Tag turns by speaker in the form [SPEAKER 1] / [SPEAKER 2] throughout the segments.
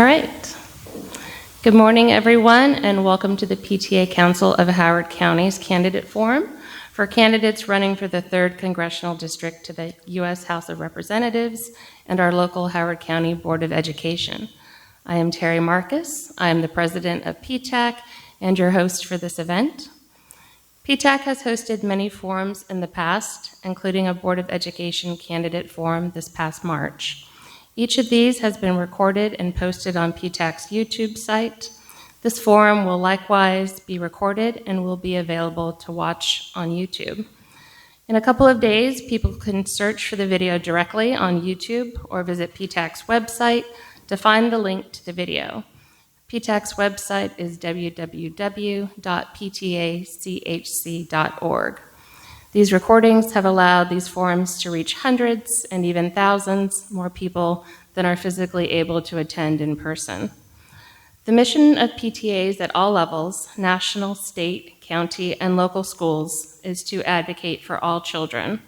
[SPEAKER 1] All right. Good morning, everyone, and welcome to the PTA Council of Howard County's Candidate Forum for candidates running for the 3rd Congressional District to the U.S. House of Representatives and our local Howard County Board of Education. I am Terry Marcus. I am the president of PTAC and your host for this event. PTAC has hosted many forums in the past, including a Board of Education candidate forum this past March. Each of these has been recorded and posted on PTAC's YouTube site. This forum will likewise be recorded and will be available to watch on YouTube. In a couple of days, people can search for the video directly on YouTube or visit PTAC's website to find the link to the video. PTAC's website is www.PTACHC.org. These recordings have allowed these forums to reach hundreds and even thousands more people than are physically able to attend in person. The mission of PTAs at all levels, national, state, county, and local schools, is to advocate for all children.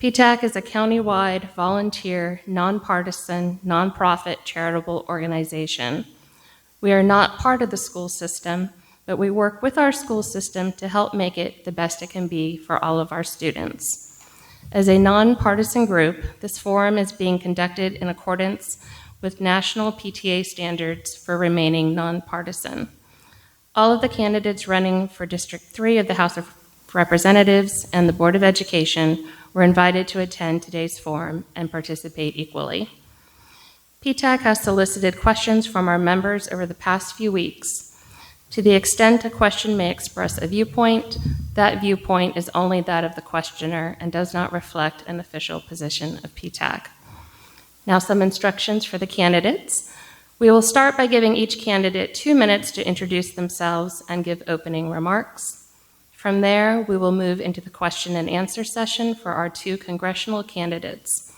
[SPEAKER 1] PTAC is a county-wide, volunteer, nonpartisan, nonprofit charitable organization. We are not part of the school system, but we work with our school system to help make it the best it can be for all of our students. As a nonpartisan group, this forum is being conducted in accordance with national PTA standards for remaining nonpartisan. All of the candidates running for District 3 of the House of Representatives and the Board of Education were invited to attend today's forum and participate equally. PTAC has solicited questions from our members over the past few weeks. To the extent a question may express a viewpoint, that viewpoint is only that of the questioner and does not reflect an official position of PTAC. Now, some instructions for the candidates. We will start by giving each candidate 2 minutes to introduce themselves and give opening remarks. From there, we will move into the question and answer session for our 2 congressional candidates.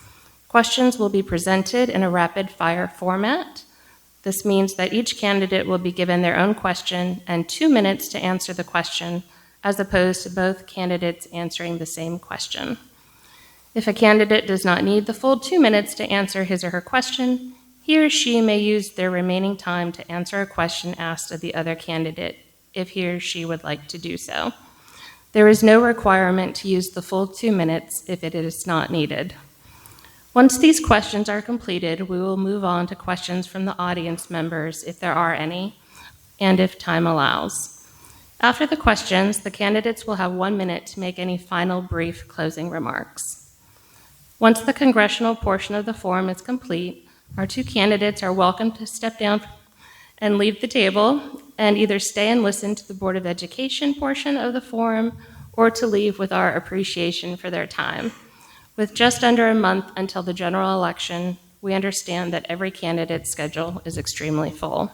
[SPEAKER 1] Questions will be presented in a rapid-fire format. This means that each candidate will be given their own question and 2 minutes to answer the question, as opposed to both candidates answering the same question. If a candidate does not need the full 2 minutes to answer his or her question, he or she may use their remaining time to answer a question asked of the other candidate, if he or she would like to do so. There is no requirement to use the full 2 minutes if it is not needed. Once these questions are completed, we will move on to questions from the audience members, if there are any, and if time allows. After the questions, the candidates will have 1 minute to make any final brief closing remarks. Once the congressional portion of the forum is complete, our 2 candidates are welcome to step down and leave the table and either stay and listen to the Board of Education portion of the forum or to leave with our appreciation for their time. With just under a month until the general election, we understand that every candidate's schedule is extremely full.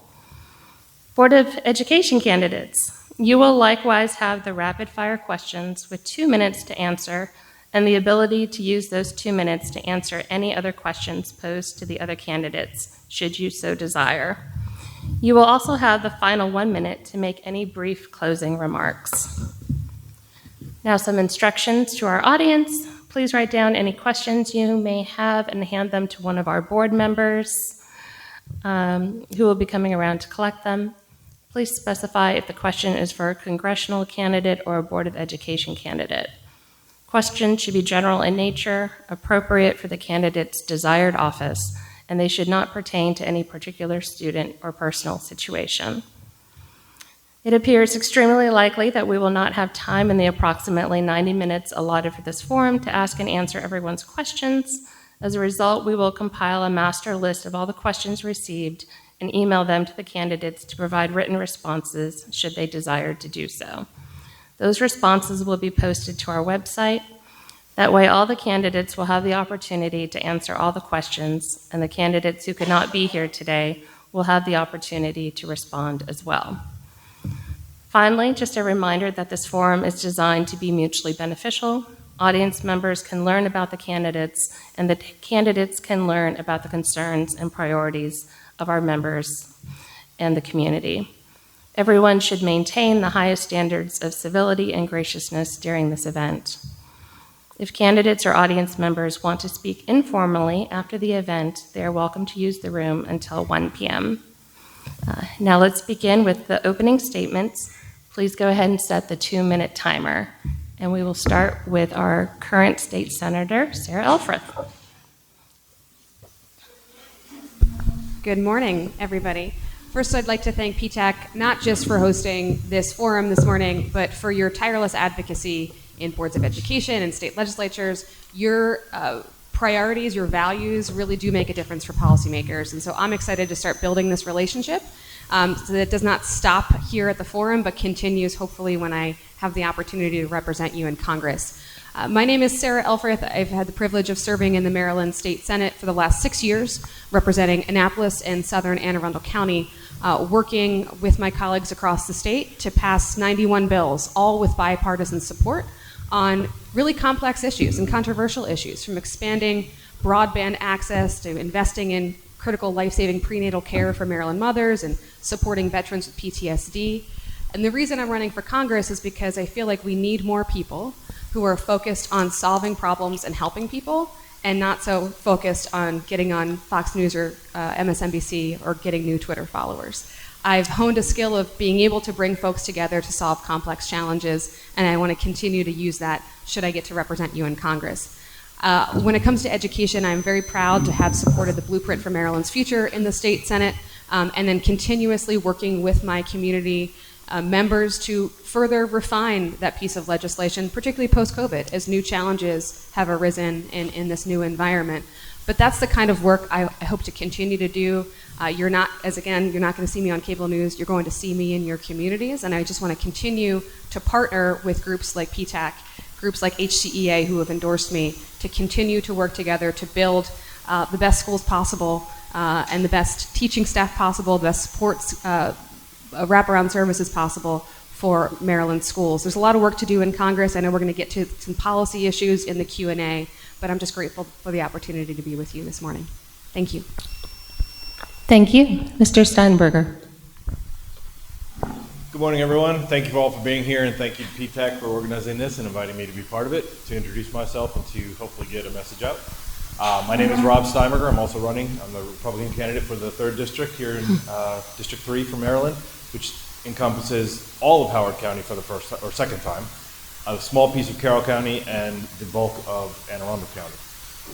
[SPEAKER 1] Board of Education candidates, you will likewise have the rapid-fire questions with 2 minutes to answer and the ability to use those 2 minutes to answer any other questions posed to the other candidates, should you so desire. You will also have the final 1 minute to make any brief closing remarks. Now, some instructions to our audience. Please write down any questions you may have and hand them to one of our board members who will be coming around to collect them. Please specify if the question is for a congressional candidate or a Board of Education candidate. Questions should be general in nature, appropriate for the candidate's desired office, and they should not pertain to any particular student or personal situation. It appears extremely likely that we will not have time in the approximately 90 minutes allotted for this forum to ask and answer everyone's questions. As a result, we will compile a master list of all the questions received and email them to the candidates to provide written responses should they desire to do so. Those responses will be posted to our website. That way, all the candidates will have the opportunity to answer all the questions, and the candidates who could not be here today will have the opportunity to respond as well. Finally, just a reminder that this forum is designed to be mutually beneficial. Audience members can learn about the candidates, and the candidates can learn about the concerns and priorities of our members and the community. Everyone should maintain the highest standards of civility and graciousness during this event. If candidates or audience members want to speak informally after the event, they are welcome to use the room until 1 p.m. Now let's begin with the opening statements. Please go ahead and set the 2-minute timer. And we will start with our current state senator, Sarah Elfreth.
[SPEAKER 2] Good morning, everybody. First, I'd like to thank PTAC not just for hosting this forum this morning, but for your tireless advocacy in boards of education and state legislatures. Your priorities, your values really do make a difference for policymakers. And so I'm excited to start building this relationship so that it does not stop here at the forum, but continues hopefully when I have the opportunity to represent you in Congress. My name is Sarah Elfreth. I've had the privilege of serving in the Maryland State Senate for the last 6 years, representing Annapolis and Southern Anne Arundel County, working with my colleagues across the state to pass 91 bills, all with bipartisan support on really complex issues and controversial issues, from expanding broadband access to investing in critical life-saving prenatal care for Maryland mothers and supporting veterans with PTSD. And the reason I'm running for Congress is because I feel like we need more people who are focused on solving problems and helping people, and not so focused on getting on Fox News or MSNBC or getting new Twitter followers. I've honed a skill of being able to bring folks together to solve complex challenges, and I want to continue to use that should I get to represent you in Congress. When it comes to education, I'm very proud to have supported the Blueprint for Maryland's Future in the State Senate, and then continuously working with my community members to further refine that piece of legislation, particularly post-COVID, as new challenges have arisen in this new environment. But that's the kind of work I hope to continue to do. You're not going to see me on cable news, you're going to see me in your communities, and I just want to continue to partner with groups like PTAC, groups like HCEA who have endorsed me, to continue to work together to build the best schools possible and the best teaching staff possible, the best supports, wraparound services possible for Maryland schools. There's a lot of work to do in Congress. I know we're going to get to some policy issues in the Q&A, but I'm just grateful for the opportunity to be with you this morning. Thank you.
[SPEAKER 1] Thank you. Mr. Steinberger.
[SPEAKER 3] Good morning, everyone. Thank you all for being here, and thank you to PTAC for organizing this and inviting me to be part of it, to introduce myself and to hopefully get a message out. My name is Rob Steinberger. I'm also running. I'm the Republican candidate for the 3rd District here in District 3 for Maryland, which encompasses all of Howard County for the first or second time, a small piece of Carroll County, and the bulk of Anne Arundel County.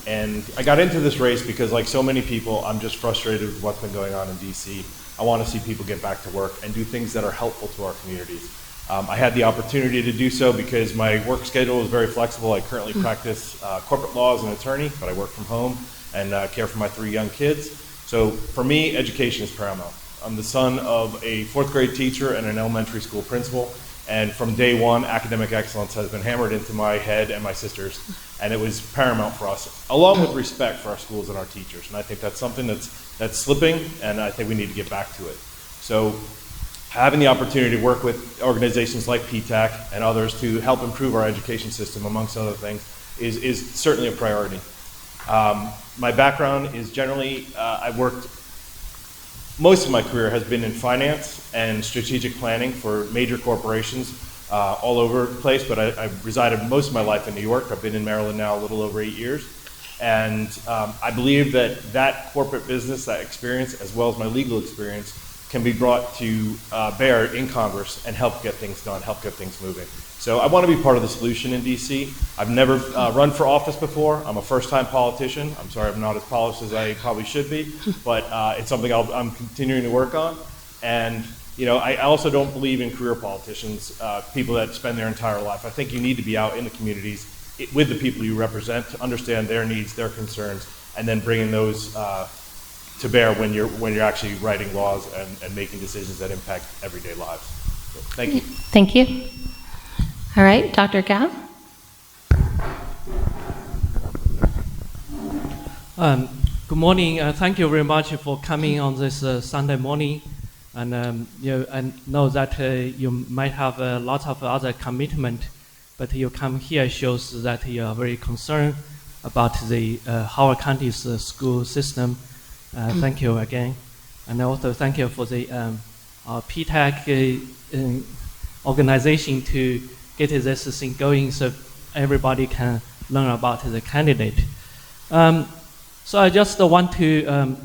[SPEAKER 3] And I got into this race because, like so many people, I'm just frustrated with what's been going on in DC. I want to see people get back to work and do things that are helpful to our communities. I had the opportunity to do so because my work schedule is very flexible. I currently practice corporate law as an attorney, but I work from home and care for my 3 young kids. So for me, education is paramount. I'm the son of a 4th grade teacher and an elementary school principal, and from day one, academic excellence has been hammered into my head and my sister's, and it was paramount for us, along with respect for our schools and our teachers. And I think that's something that's slipping, and I think we need to get back to it. So having the opportunity to work with organizations like PTAC and others to help improve our education system, amongst other things, is certainly a priority. My background is generally, I've worked, most of my career has been in finance and strategic planning for major corporations all over the place, but I've resided most of my life in New York. I've been in Maryland now a little over 8 years. And I believe that corporate business, that experience, as well as my legal experience, can be brought to bear in Congress and help get things done, help get things moving. So I want to be part of the solution in DC. I've never run for office before. I'm a first-time politician. I'm sorry I'm not as polished as I probably should be, but it's something I'm continuing to work on. And I also don't believe in career politicians, people that spend their entire life. I think you need to be out in the communities with the people you represent to understand their needs, their concerns, and then bringing those to bear when you're actually writing laws and making decisions that impact everyday lives. So, thank you.
[SPEAKER 1] Thank you. All right, Dr. Gao.
[SPEAKER 4] Good morning. Thank you very much for coming on this Sunday morning. And I know that you might have a lot of other commitment, but you come here shows that you are very concerned about the Howard County's school system. Thank you again. And also thank you for the PTAC organization to get this thing going so everybody can learn about the candidate. So I just want to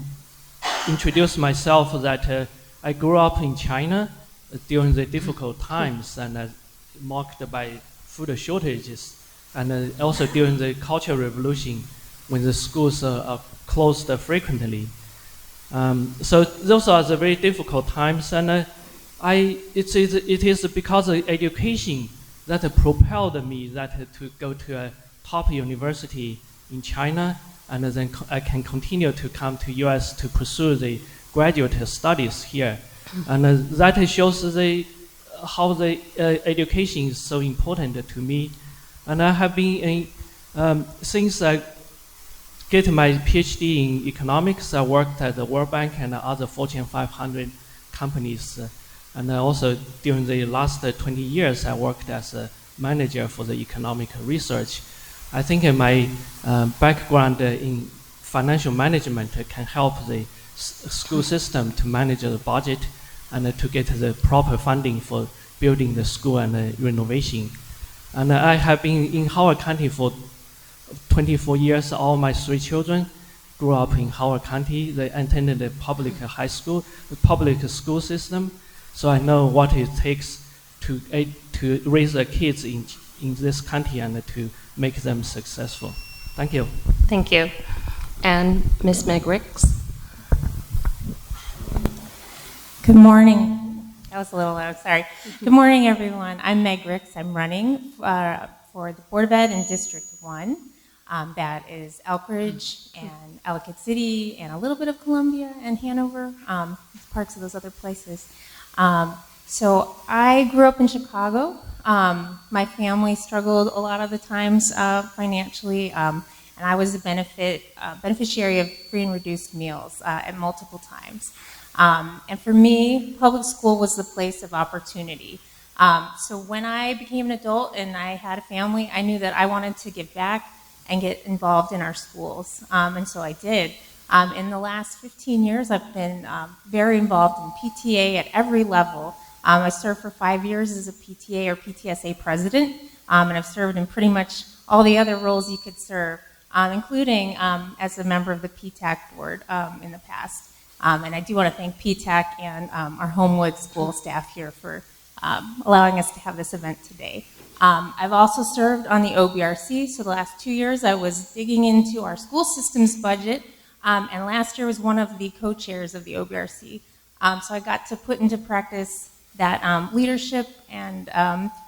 [SPEAKER 4] introduce myself that I grew up in China during the difficult times and marked by food shortages, and also during the Cultural Revolution when the schools are closed frequently. So those are the very difficult times, and it is because of education that propelled me to go to a top university in China, and then I can continue to come to US to pursue the graduate studies here. And that shows how the education is so important to me. And I have been, since I get my PhD in economics, I worked at the World Bank and other Fortune 500 companies. And also during the last 20 years, I worked as a manager for the economic research. I think my background in financial management can help the school system to manage the budget and to get the proper funding for building the school and renovation. And I have been in Howard County for 24 years. All my 3 children grew up in Howard County. They attended the public high school, the public school system. So I know what it takes to raise the kids in this county and to make them successful. Thank you.
[SPEAKER 1] Thank you. And Ms. Meg Ricks?
[SPEAKER 5] Good morning. That was a little loud, sorry. Good morning, everyone. I'm Meg Ricks. I'm running for the Board of Ed in District 1. That is Elkridge and Ellicott City and a little bit of Columbia and Hanover, parts of those other places. So I grew up in Chicago. My family struggled a lot of the times financially, and I was a beneficiary of free and reduced meals at multiple times. And for me, public school was the place of opportunity. So when I became an adult and I had a family, I knew that I wanted to give back and get involved in our schools, and so I did. In the last 15 years, I've been very involved in PTA at every level. I served for 5 years as a PTA or PTSA president, and I've served in pretty much all the other roles you could serve, including as a member of the PTAC board in the past. And I do want to thank PTAC and our Homewood school staff here for allowing us to have this event today. I've also served on the OBRC, so the last 2 years I was digging into our school systems budget, and last year was one of the co-chairs of the OBRC. So I got to put into practice that leadership and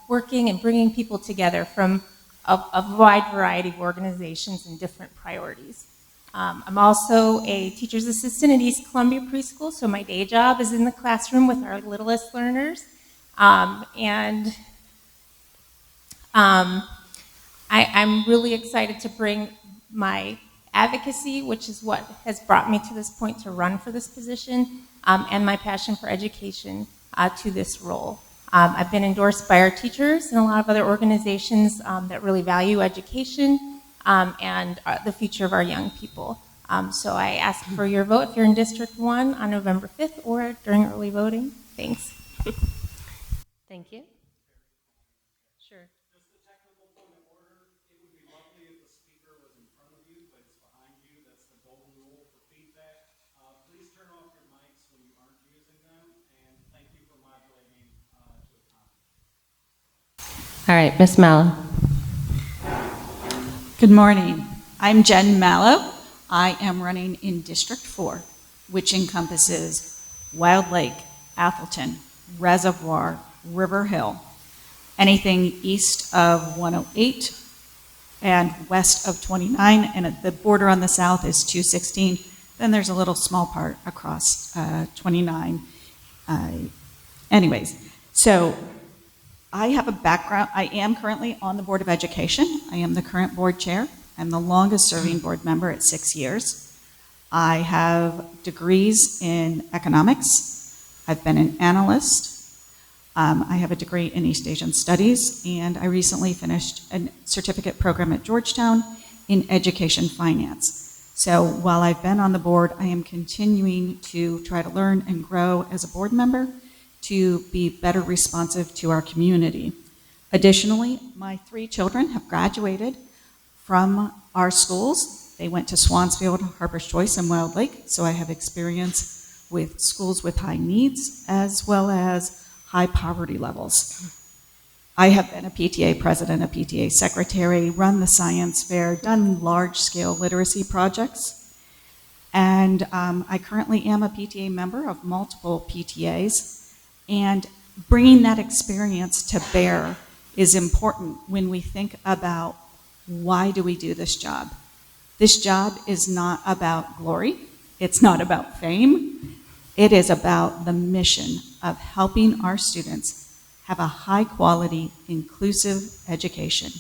[SPEAKER 5] working and bringing people together from a wide variety of organizations and different priorities. I'm also a teacher's assistant at East Columbia Preschool, so my day job is in the classroom with our littlest learners. I'm really excited to bring my advocacy, which is what has brought me to this point to run for this position, and my passion for education to this role. I've been endorsed by our teachers and a lot of other organizations that really value education and the future of our young people. So I ask for your vote if you're in District 1 on November 5th or during early voting. Thanks.
[SPEAKER 1] Thank you. Sure.
[SPEAKER 6] Just a technical point of order. It would be lovely if the speaker was in front of you, but it's behind you. That's the golden rule for feedback. Please turn off your mics when you aren't using them, and thank you for modulating to accommodate.
[SPEAKER 1] All right, Ms. Mallow.
[SPEAKER 7] Good morning. I'm Jen Mallow. I am running in District 4, which encompasses Wild Lake, Atholton, Reservoir, River Hill, anything east of 108 and west of 29, and the border on the south is 216. Then there's a little small part across 29. Anyways, so I have a background. I am currently on the Board of Education. I am the current board chair. I'm the longest serving board member at 6 years. I have degrees in economics. I've been an analyst. I have a degree in East Asian Studies, and I recently finished a certificate program at Georgetown in education finance. So while I've been on the board, I am continuing to try to learn and grow as a board member to be better responsive to our community. Additionally, my 3 children have graduated from our schools. They went to Swansfield, Harper's Choice, and Wild Lake, so I have experience with schools with high needs as well as high poverty levels. I have been a PTA president, a PTA secretary, run the science fair, done large-scale literacy projects, and I currently am a PTA member of multiple PTAs, and bringing that experience to bear is important when we think about why do we do this job. This job is not about glory. It's not about fame. It is about the mission of helping our students have a high-quality, inclusive education.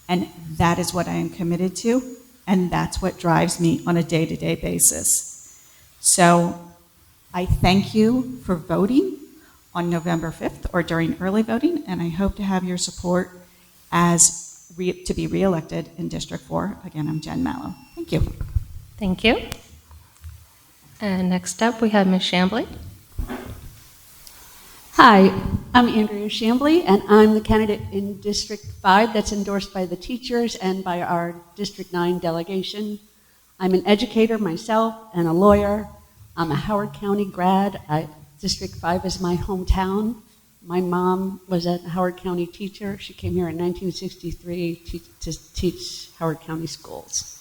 [SPEAKER 7] And that is what I am committed to, and that's what drives me on a day-to-day basis. So I thank you for voting on November 5th or during early voting, and I hope to have your support to be reelected in District 4. Again, I'm Jen Mallow. Thank you.
[SPEAKER 1] Thank you. And next up, we have Ms. Shambly.
[SPEAKER 8] Hi, I'm Andrea Shambly, and I'm the candidate in District 5 that's endorsed by the teachers and by our District 9 delegation. I'm an educator myself and a lawyer. I'm a Howard County grad. District 5 is my hometown. My mom was a Howard County teacher. She came here in 1963 to teach Howard County schools.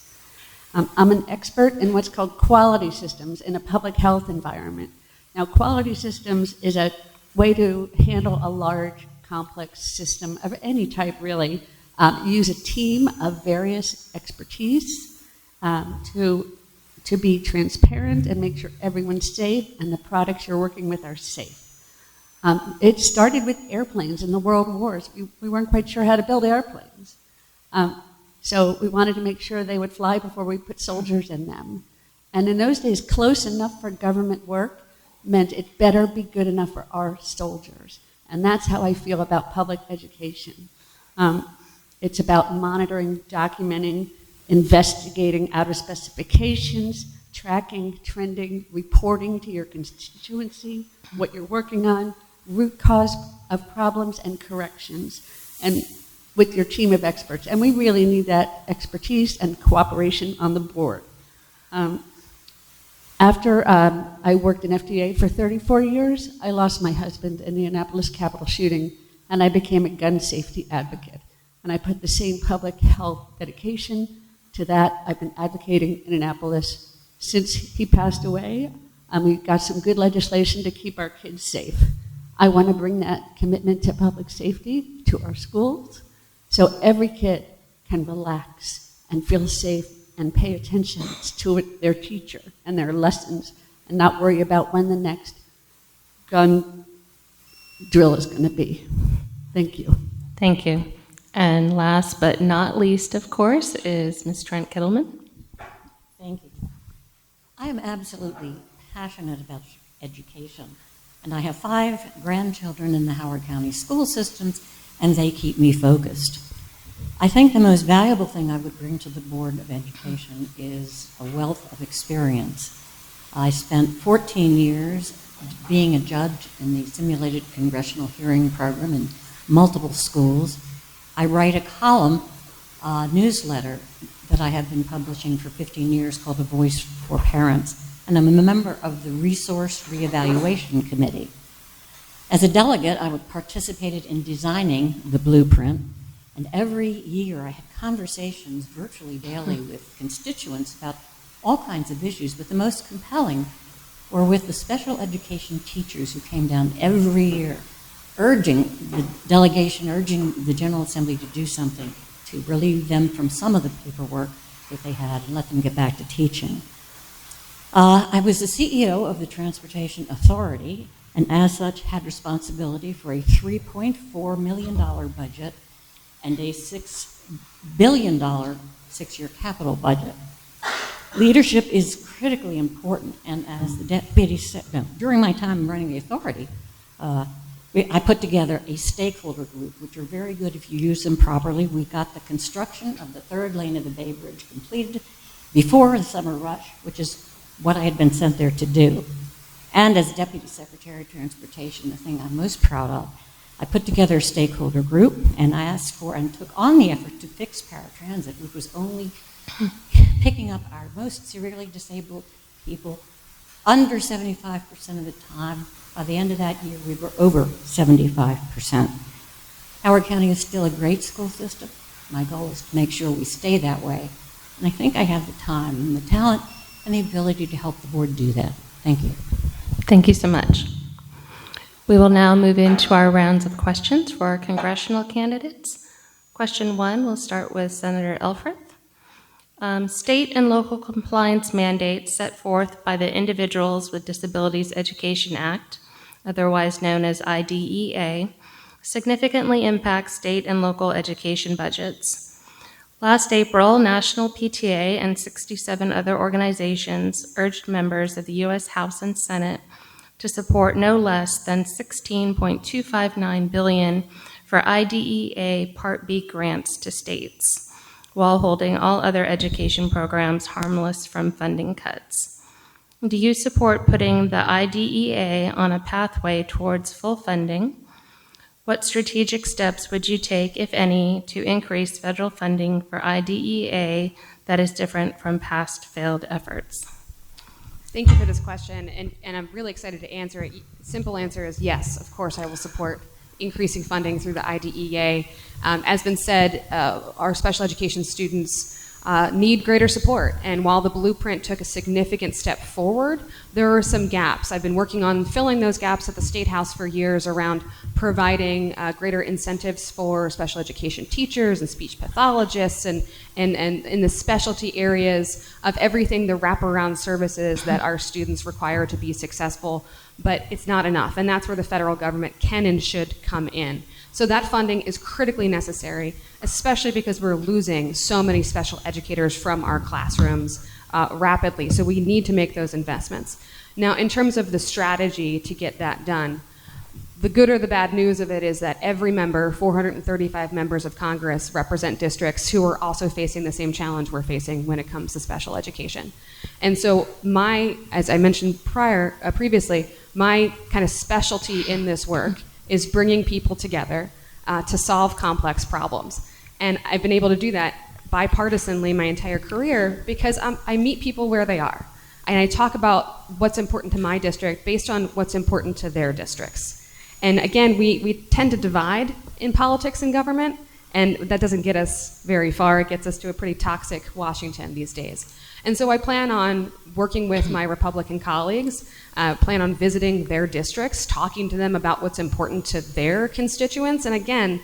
[SPEAKER 8] I'm an expert in what's called quality systems in a public health environment. Now, quality systems is a way to handle a large, complex system of any type, really. Use a team of various expertise to be transparent and make sure everyone's safe and the products you're working with are safe. It started with airplanes in the World Wars. We weren't quite sure how to build airplanes. So we wanted to make sure they would fly before we put soldiers in them. And in those days, close enough for government work meant it better be good enough for our soldiers. And that's how I feel about public education. It's about monitoring, documenting, investigating out of specifications, tracking, trending, reporting to your constituency, what you're working on, root cause of problems and corrections, and with your team of experts. And we really need that expertise and cooperation on the board. After I worked in FDA for 34 years, I lost my husband in the Annapolis Capitol shooting, and I became a gun safety advocate. And I put the same public health dedication to that. I've been advocating in Annapolis since he passed away, and we got some good legislation to keep our kids safe. I want to bring that commitment to public safety to our schools so every kid can relax and feel safe and pay attention to their teacher and their lessons and not worry about when the next gun drill is going to be. Thank you.
[SPEAKER 1] Thank you. And last but not least, of course, is Ms. Trent Kittleman.
[SPEAKER 9] Thank you. I am absolutely passionate about education, and I have 5 grandchildren in the Howard County school systems, and they keep me focused. I think the most valuable thing I would bring to the Board of Education is a wealth of experience. I spent 14 years being a judge in the simulated congressional hearing program in multiple schools. I write a column newsletter that I have been publishing for 15 years called The Voice for Parents, and I'm a member of the Resource Reevaluation Committee. As a delegate, I participated in designing the blueprint, and every year I had conversations virtually daily with constituents about all kinds of issues, but the most compelling were with the special education teachers who came down every year, urging the delegation, urging the General Assembly to do something to relieve them from some of the paperwork that they had and let them get back to teaching. I was the CEO of the Transportation Authority, and as such had responsibility for a $3.4 million budget and a $6 billion 6-year capital budget. Leadership is critically important, and as the deputy said, during my time running the authority, I put together a stakeholder group, which are very good if you use them properly. We got the construction of the 3rd lane of the Bay Bridge completed before the summer rush, which is what I had been sent there to do. And as Deputy Secretary of Transportation, the thing I'm most proud of I put together a stakeholder group, and I asked for and took on the effort to fix paratransit, which was only picking up our most severely disabled people under 75% of the time. By the end of that year, we were over 75%. Howard County is still a great school system. My goal is to make sure we stay that way. And I think I have the time and the talent and the ability to help the board do that. Thank you.
[SPEAKER 1] Thank you so much. We will now move into our rounds of questions for our congressional candidates. Question 1, we'll start with Senator Elfreth. State and local compliance mandates set forth by the Individuals with Disabilities Education Act, otherwise known as IDEA, significantly impact state and local education budgets. Last April, National PTA and 67 other organizations urged members of the U.S. House and Senate to support no less than $16.259 billion for IDEA Part B grants to states, while holding all other education programs harmless from funding cuts. Do you support putting the IDEA on a pathway towards full funding? What strategic steps would you take, if any, to increase federal funding for IDEA that is different from past failed efforts?
[SPEAKER 2] Thank you for this question, and I'm really excited to answer it. Simple answer is yes, of course I will support increasing funding through the IDEA. As been said, our special education students need greater support, and while the blueprint took a significant step forward, there are some gaps. I've been working on filling those gaps at the State House for years around providing greater incentives for special education teachers and speech pathologists and in the specialty areas of everything, the wraparound services that our students require to be successful, but it's not enough, and that's where the federal government can and should come in. So that funding is critically necessary, especially because we're losing so many special educators from our classrooms rapidly. So we need to make those investments. Now, in terms of the strategy to get that done, the good or the bad news of it is that every member, 435 members of Congress, represent districts who are also facing the same challenge we're facing when it comes to special education. And so as I mentioned previously, my kind of specialty in this work is bringing people together to solve complex problems. And I've been able to do that bipartisanly my entire career because I meet people where they are. And I talk about what's important to my district based on what's important to their districts. And again, we tend to divide in politics and government, and that doesn't get us very far. It gets us to a pretty toxic Washington these days. And so I plan on working with my Republican colleagues, plan on visiting their districts, talking to them about what's important to their constituents. And again,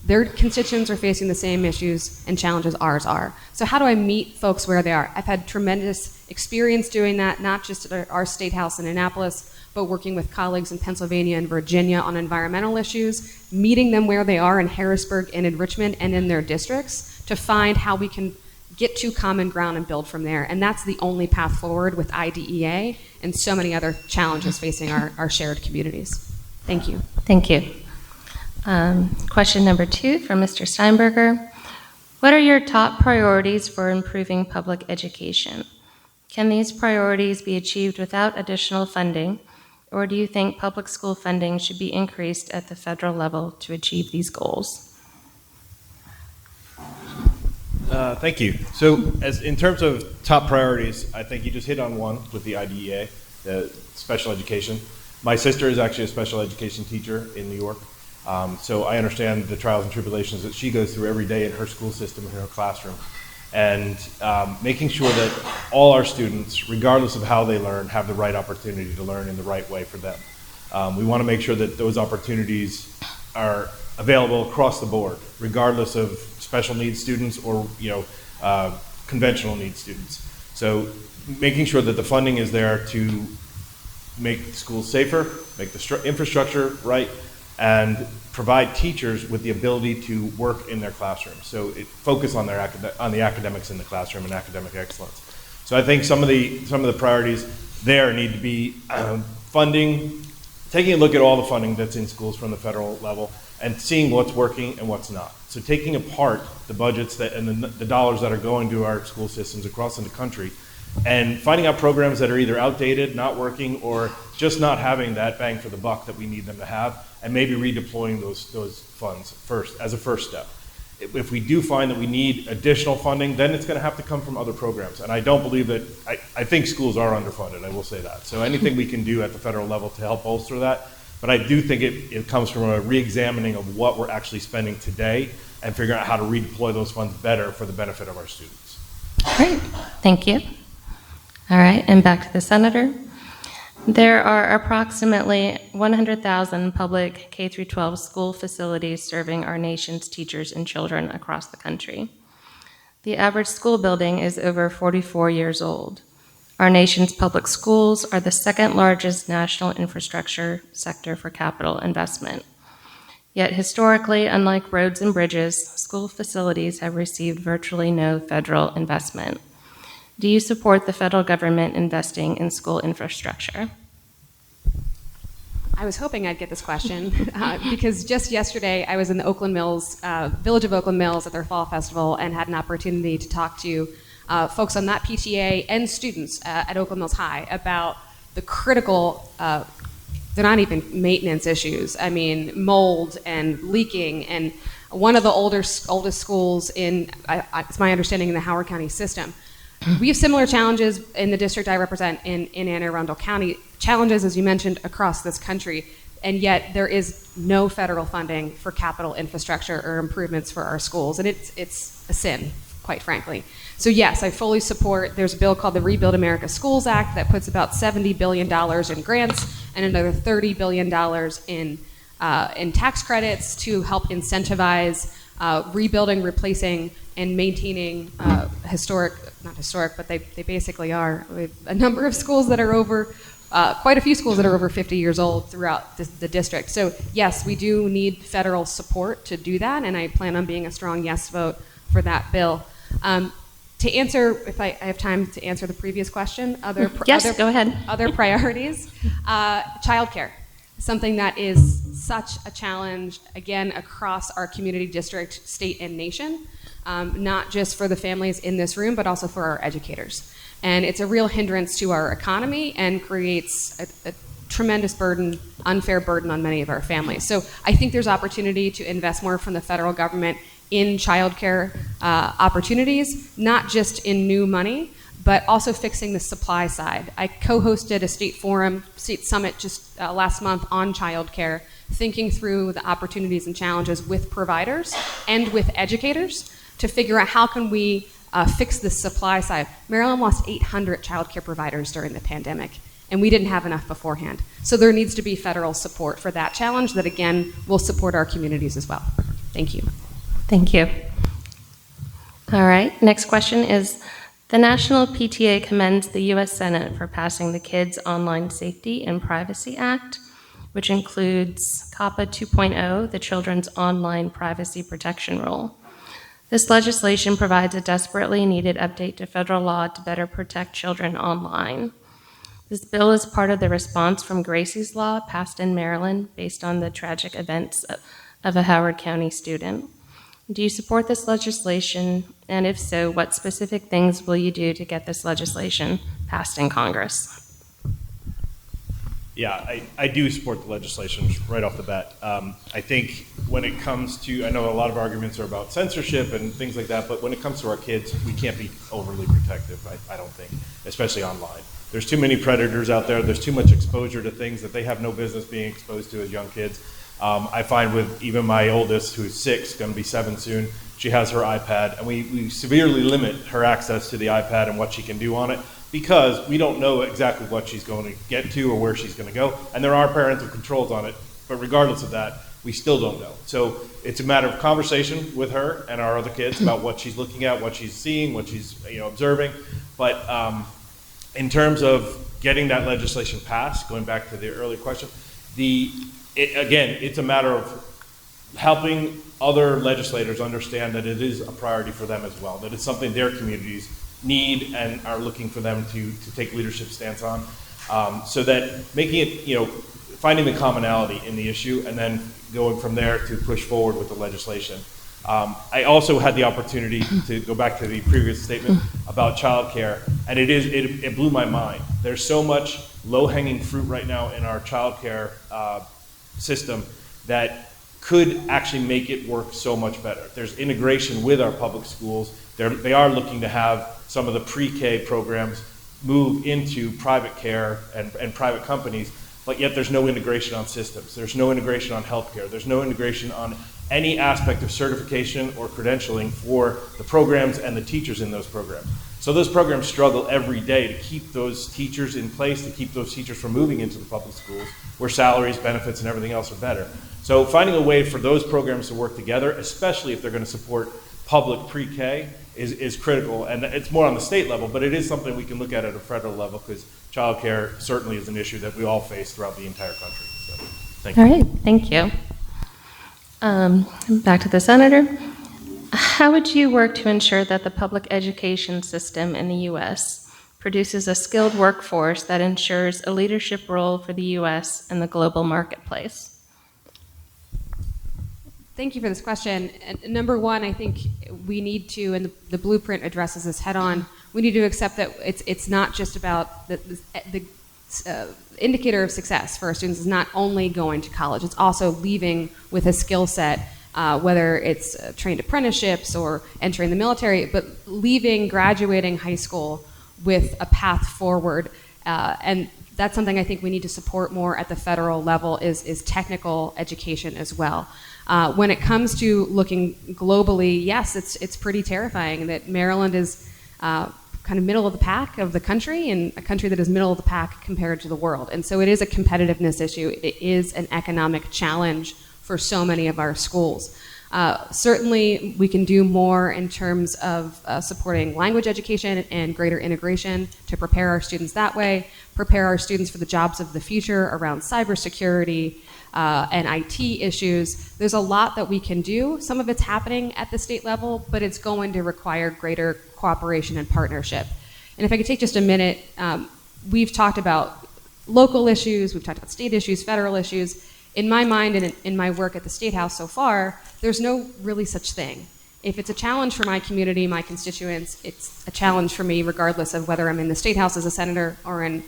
[SPEAKER 2] their constituents are facing the same issues and challenges ours are. So how do I meet folks where they are? I've had tremendous experience doing that, not just at our State House in Annapolis, but working with colleagues in Pennsylvania and Virginia on environmental issues, meeting them where they are in Harrisburg and in Richmond and in their districts to find how we can get to common ground and build from there. And that's the only path forward with IDEA and so many other challenges facing our shared communities. Thank you.
[SPEAKER 1] Thank you. Question number 2 from Mr. Steinberger. What are your top priorities for improving public education? Can these priorities be achieved without additional funding, or do you think public school funding should be increased at the federal level to achieve these goals?
[SPEAKER 3] Thank you. So in terms of top priorities, I think you just hit on one with the IDEA, the special education. My sister is actually a special education teacher in New York, so I understand the trials and tribulations that she goes through every day in her school system, in her classroom. And making sure that all our students, regardless of how they learn, have the right opportunity to learn in the right way for them. We want to make sure that those opportunities are available across the board, regardless of special needs students or conventional needs students. So making sure that the funding is there to make schools safer, make the infrastructure right, and provide teachers with the ability to work in their classrooms. So focus on the academics in the classroom and academic excellence. So I think some of the priorities there need to be funding, taking a look at all the funding that's in schools from the federal level and seeing what's working and what's not. So taking apart the budgets and the dollars that are going to our school systems across the country and finding out programs that are either outdated, not working, or just not having that bang for the buck that we need them to have, and maybe redeploying those funds first as a first step. If we do find that we need additional funding, then it's going to have to come from other programs. And I don't believe that, I think schools are underfunded, I will say that. So anything we can do at the federal level to help bolster that, but I do think it comes from a re-examining of what we're actually spending today and figuring out how to redeploy those funds better for the benefit of our students.
[SPEAKER 1] Great, thank you. All right, and back to the senator. There are approximately 100,000 public K-12 school facilities serving our nation's teachers and children across the country. The average school building is over 44 years old. Our nation's public schools are the second largest national infrastructure sector for capital investment. Yet historically, unlike roads and bridges, school facilities have received virtually no federal investment. Do you support the federal government investing in school infrastructure?
[SPEAKER 2] I was hoping I'd get this question because just yesterday I was in the Oakland Mills, village of Oakland Mills at their fall festival and had an opportunity to talk to folks on that PTA and students at Oakland Mills High about the critical, they're not even maintenance issues. I mean, mold and leaking, and one of the oldest schools in, it's my understanding, in the Howard County system. We have similar challenges in the district I represent in Anne Arundel County, challenges, as you mentioned, across this country, and yet there is no federal funding for capital infrastructure or improvements for our schools, and it's a sin, quite frankly. So yes, I fully support, there's a bill called the Rebuild America Schools Act that puts about $70 billion in grants and another $30 billion in tax credits to help incentivize rebuilding, replacing, and maintaining not historic, but they basically are. We have a number of schools that are over, quite a few schools that are over 50 years old throughout the district. So yes, we do need federal support to do that, and I plan on being a strong yes vote for that bill. To answer, if I have time to answer the previous question,
[SPEAKER 1] Yes, go ahead.
[SPEAKER 2] Other priorities, childcare. Something that is such a challenge, again, across our community, district, state, and nation, not just for the families in this room, but also for our educators. And it's a real hindrance to our economy and creates a tremendous burden, unfair burden on many of our families. So I think there's opportunity to invest more from the federal government in childcare opportunities, not just in new money, but also fixing the supply side. I co-hosted a state summit just last month on childcare, thinking through the opportunities and challenges with providers and with educators to figure out how can we fix the supply side. Maryland lost 800 childcare providers during the pandemic, and we didn't have enough beforehand. So there needs to be federal support for that challenge that, again, will support our communities as well. Thank you.
[SPEAKER 1] Thank you. All right, next question is, the National PTA commends the U.S. Senate for passing the Kids Online Safety and Privacy Act, which includes COPPA 2.0, the Children's Online Privacy Protection Rule. This legislation provides a desperately needed update to federal law to better protect children online. This bill is part of the response from Gracie's Law, passed in Maryland, based on the tragic events of a Howard County student. Do you support this legislation? And if so, what specific things will you do to get this legislation passed in Congress?
[SPEAKER 3] Yeah, I do support the legislation right off the bat. I think when it comes to, I know a lot of arguments are about censorship and things like that, but when it comes to our kids, we can't be overly protective, I don't think, especially online. There's too many predators out there. There's too much exposure to things that they have no business being exposed to as young kids. I find with even my oldest, who's 6, going to be 7 soon, she has her iPad, and we severely limit her access to the iPad and what she can do on it because we don't know exactly what she's going to get to or where she's going to go, and there are parental controls on it, but regardless of that, we still don't know. So it's a matter of conversation with her and our other kids about what she's looking at, what she's seeing, what she's observing, but in terms of getting that legislation passed, going back to the earlier question, again, it's a matter of helping other legislators understand that it is a priority for them as well, that it's something their communities need and are looking for them to take leadership stance on, so that making it, finding the commonality in the issue and then going from there to push forward with the legislation. I also had the opportunity to go back to the previous statement about childcare, and it blew my mind. There's so much low-hanging fruit right now in our childcare system that could actually make it work so much better. There's integration with our public schools. They are looking to have some of the pre-K programs move into private care and private companies, but yet there's no integration on systems. There's no integration on healthcare. There's no integration on any aspect of certification or credentialing for the programs and the teachers in those programs. So those programs struggle every day to keep those teachers in place, to keep those teachers from moving into the public schools where salaries, benefits, and everything else are better. So finding a way for those programs to work together, especially if they're going to support public pre-K, is critical. And it's more on the state level, but it is something we can look at a federal level, because childcare certainly is an issue that we all face throughout the entire country. So, thank you.
[SPEAKER 1] All right, thank you. Back to the senator. How would you work to ensure that the public education system in the U.S. produces a skilled workforce that ensures a leadership role for the U.S. in the global marketplace?
[SPEAKER 2] Thank you for this question. And number one, I think we need to, and the blueprint addresses this head on, we need to accept that it's not just about the indicator of success for our students is not only going to college, it's also leaving with a skill set, whether it's trained apprenticeships or entering the military, but leaving, graduating high school with a path forward. And that's something I think we need to support more at the federal level is technical education as well. When it comes to looking globally, yes, it's pretty terrifying that Maryland is kind of middle of the pack of the country, and a country that is middle of the pack compared to the world. And so it is a competitiveness issue. It is an economic challenge for so many of our schools. Certainly, we can do more in terms of supporting language education and greater integration to prepare our students that way, prepare our students for the jobs of the future around cybersecurity and IT issues. There's a lot that we can do. Some of it's happening at the state level, but it's going to require greater cooperation and partnership. And if I could take just a minute, we've talked about local issues, we've talked about state issues, federal issues. In my mind and in my work at the State House so far, there's no really such thing. If it's a challenge for my community, my constituents, it's a challenge for me regardless of whether I'm in the State House as a senator or in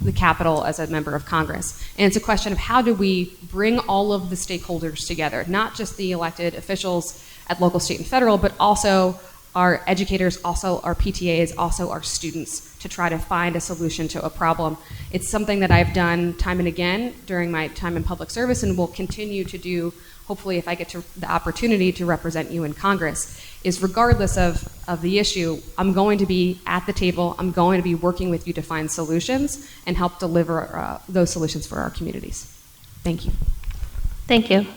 [SPEAKER 2] the Capitol as a member of Congress. And it's a question of how do we bring all of the stakeholders together, not just the elected officials at local, state, and federal, but also our educators, also our PTAs, also our students, to try to find a solution to a problem. It's something that I've done time and again during my time in public service and will continue to do, hopefully if I get the opportunity to represent you in Congress, is regardless of the issue, I'm going to be at the table, I'm going to be working with you to find solutions and help deliver those solutions for our communities. Thank you.
[SPEAKER 1] Thank you.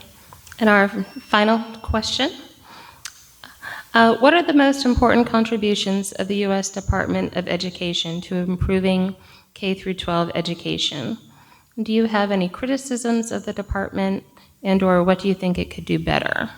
[SPEAKER 1] And our final question. What are the most important contributions of the U.S. Department of Education to improving K-12 education? Do you have any criticisms of the department, and or what do you think it could do better?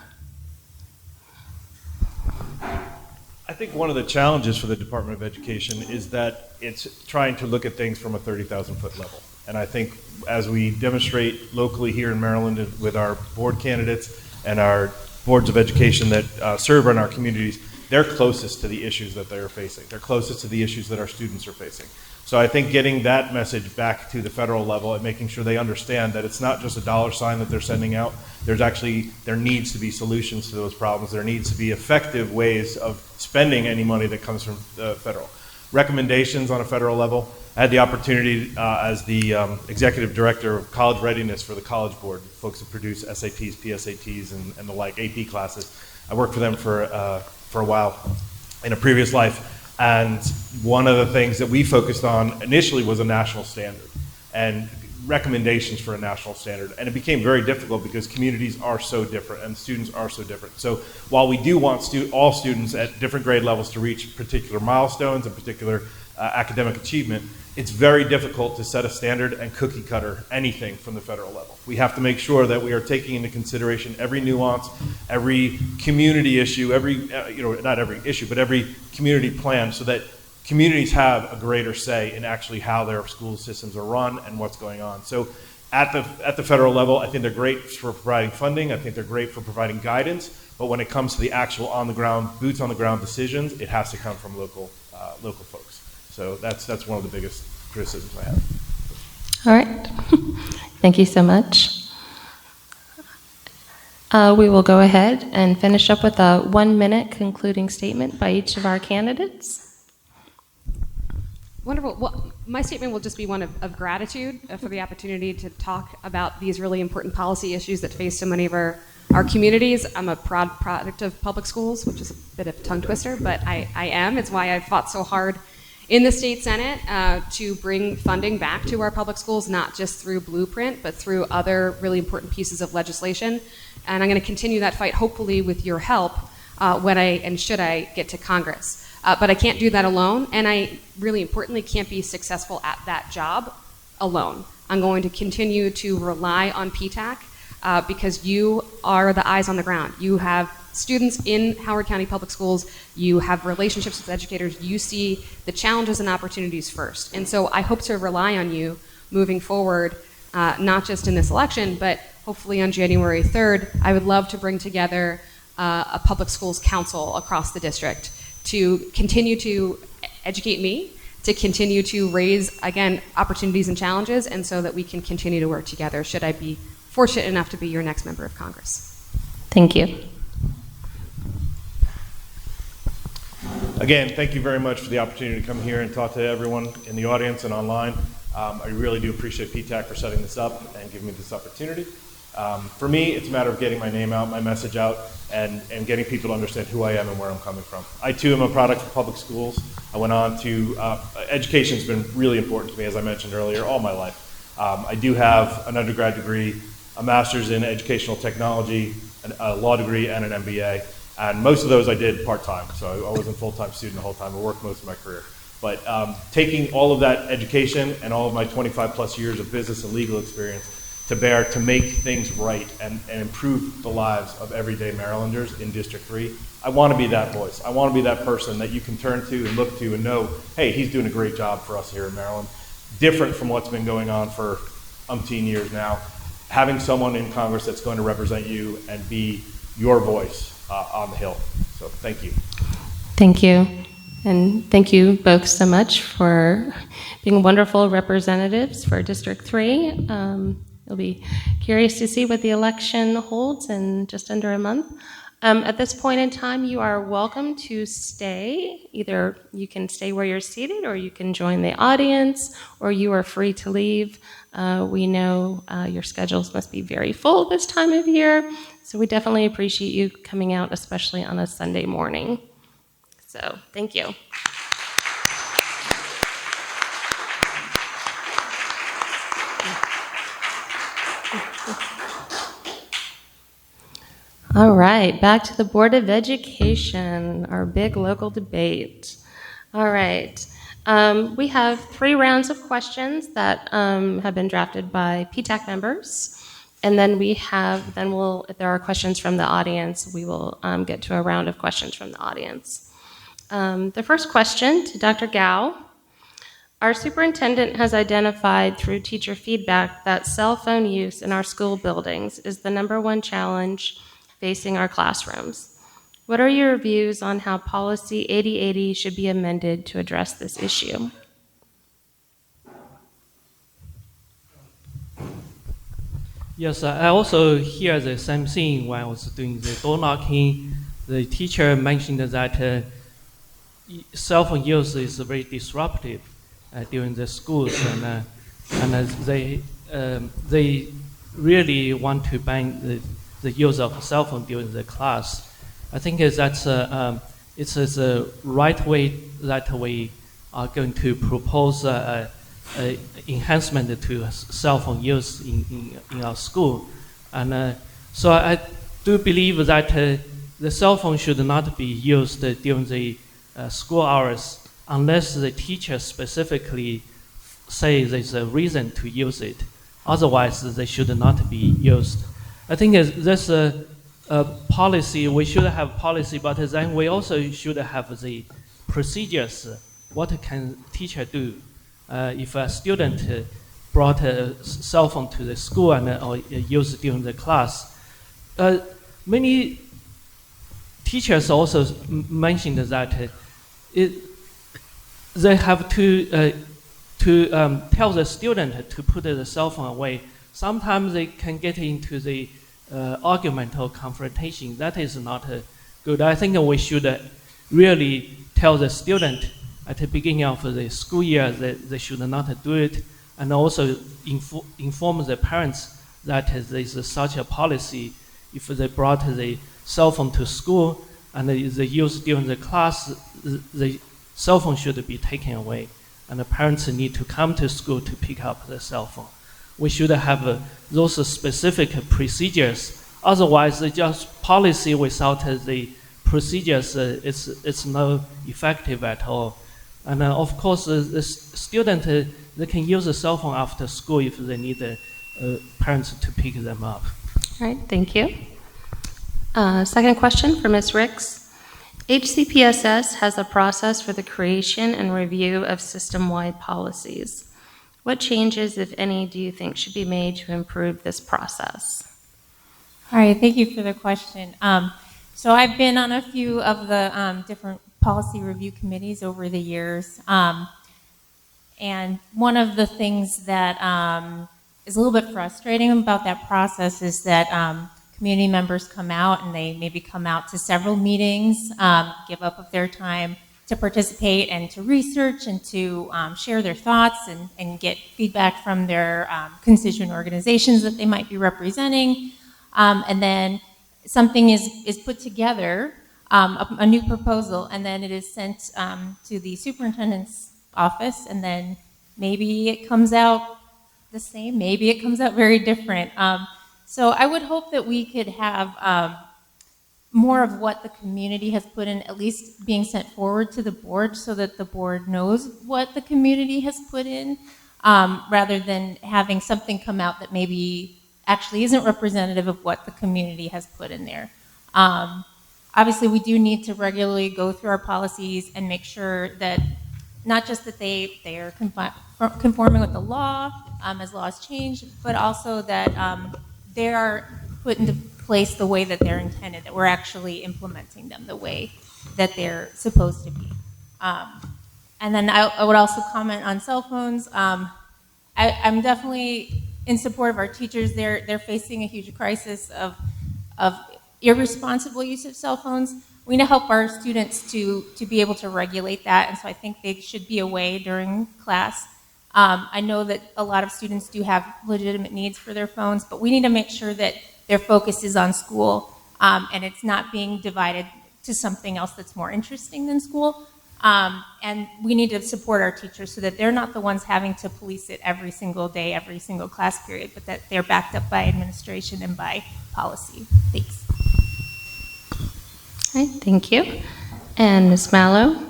[SPEAKER 3] I think one of the challenges for the Department of Education is that it's trying to look at things from a 30,000-foot level. And I think as we demonstrate locally here in Maryland with our board candidates and our boards of education that serve in our communities, they're closest to the issues that they're facing. They're closest to the issues that our students are facing. So I think getting that message back to the federal level and making sure they understand that it's not just a dollar sign that they're sending out. There needs to be solutions to those problems. There needs to be effective ways of spending any money that comes from the federal. Recommendations on a federal level. I had the opportunity as the executive director of college readiness for the College Board, folks who produce SATs, PSATs, and the like AP classes. I worked for them for a while in a previous life. And one of the things that we focused on initially was a national standard and recommendations for a national standard. And it became very difficult because communities are so different and students are so different. So while we do want all students at different grade levels to reach particular milestones and particular academic achievement, it's very difficult to set a standard and cookie cutter anything from the federal level. We have to make sure that we are taking into consideration every nuance, every community issue, not every issue, but every community plan, so that communities have a greater say in actually how their school systems are run and what's going on. So At the federal level, I think they're great for providing funding. I think they're great for providing guidance. But when it comes to the actual on-the-ground, boots-on-the-ground decisions, it has to come from local folks. So that's one of the biggest criticisms I have.
[SPEAKER 1] All right. Thank you so much. We will go ahead and finish up with a 1-minute concluding statement by each of our candidates.
[SPEAKER 2] Wonderful. Well, my statement will just be one of gratitude for the opportunity to talk about these really important policy issues that face so many of our communities. I'm a proud product of public schools, which is a bit of a tongue twister, but I am. It's why I fought so hard in the state Senate to bring funding back to our public schools, not just through Blueprint, but through other really important pieces of legislation. And I'm going to continue that fight, hopefully with your help, should I get to Congress. But I can't do that alone, and I really importantly can't be successful at that job alone. I'm going to continue to rely on PTAC because you are the eyes on the ground. You have students in Howard County Public Schools, you have relationships with educators, you see the challenges and opportunities first. And so I hope to rely on you moving forward, not just in this election, but hopefully on January 3rd. I would love to bring together a public schools council across the district to continue to educate me, to continue to raise, again, opportunities and challenges, and so that we can continue to work together should I be fortunate enough to be your next member of Congress.
[SPEAKER 1] Thank you.
[SPEAKER 3] Again, thank you very much for the opportunity to come here and talk to everyone in the audience and online. I really do appreciate PTAC for setting this up and giving me this opportunity. For me, it's a matter of getting my name out, my message out, and getting people to understand who I am and where I'm coming from. I too am a product of public schools. I went on to, education's been really important to me, as I mentioned earlier, all my life. I do have an undergrad degree, a master's in educational technology, a law degree, and an MBA. And most of those I did part-time, so I wasn't a full-time student the whole time. I worked most of my career. But taking all of that education and all of my 25 plus years of business and legal experience to bear to make things right and improve the lives of everyday Marylanders in District 3, I want to be that voice. I want to be that person that you can turn to and look to and know, hey, he's doing a great job for us here in Maryland. Different from what's been going on for umpteen years now. Having someone in Congress that's going to represent you and be your voice on the Hill. So thank you.
[SPEAKER 1] Thank you. And thank you both so much for being wonderful representatives for District 3. You'll be curious to see what the election holds in just under a month. At this point in time, you are welcome to stay. Either you can stay where you're seated, or you can join the audience, or you are free to leave. We know your schedules must be very full this time of year, so we definitely appreciate you coming out, especially on a Sunday morning. So, thank you. All right, back to the Board of Education, our big local debate. All right, we have 3 rounds of questions that have been drafted by PTAC members. And then if there are questions from the audience, we will get to a round of questions from the audience. The first question to Dr. Gao. Our superintendent has identified through teacher feedback that cell phone use in our school buildings is the #1 challenge facing our classrooms. What are your views on how policy 8080 should be amended to address this issue?
[SPEAKER 4] Yes, I also hear the same thing when I was doing the door knocking. The teacher mentioned that cell phone use is very disruptive during the schools, and they really want to ban the use of cell phone during the class. I think it's the right way that we are going to propose enhancement to cell phone use in our school. And so I do believe that the cell phone should not be used during the school hours unless the teacher specifically says there's a reason to use it. Otherwise, they should not be used. I think there's a policy, we should have policy, but then we also should have the procedures. What can teacher do? If a student brought a cell phone to the school and or used during the class. Many teachers also mentioned that they have to tell the student to put the cell phone away. Sometimes they can get into the argument or confrontation. That is not good. I think we should really tell the student at the beginning of the school year that they should not do it, and also inform the parents that there is such a policy. If they brought the cell phone to school and they use during the class, the cell phone should be taken away, and the parents need to come to school to pick up the cell phone. We should have those specific procedures. Otherwise, just policy without the procedures, it's not effective at all. And of course, the student, they can use the cell phone after school if they need the parents to pick them up.
[SPEAKER 1] All right, thank you. Second question for Ms. Ricks. HCPSS has a process for the creation and review of system-wide policies. What changes, if any, do you think should be made to improve this process?
[SPEAKER 5] All right, thank you for the question. So I've been on a few of the different policy review committees over the years. And one of the things that is a little bit frustrating about that process is that community members come out and they maybe come out to several meetings, give up of their time to participate and to research and to share their thoughts and get feedback from their constituent organizations that they might be representing. And then something is put together, a new proposal, and then it is sent to the superintendent's office, and then maybe it comes out the same, maybe it comes out very different. So I would hope that we could have more of what the community has put in, at least being sent forward to the board so that the board knows what the community has put in, rather than having something come out that maybe actually isn't representative of what the community has put in there. Obviously, we do need to regularly go through our policies and make sure that not just that they are conforming with the law as laws change, but also that they are put into place the way that they're intended, that we're actually implementing them the way that they're supposed to be. And then I would also comment on cell phones. I'm definitely in support of our teachers. They're facing a huge crisis of irresponsible use of cell phones. We need to help our students to be able to regulate that, and so I think they should be away during class. I know that a lot of students do have legitimate needs for their phones, but we need to make sure that their focus is on school, and it's not being divided to something else that's more interesting than school. And we need to support our teachers so that they're not the ones having to police it every single day, every single class period, but that they're backed up by administration and by policy. Thanks.
[SPEAKER 1] All right, thank you. And Ms. Mallow,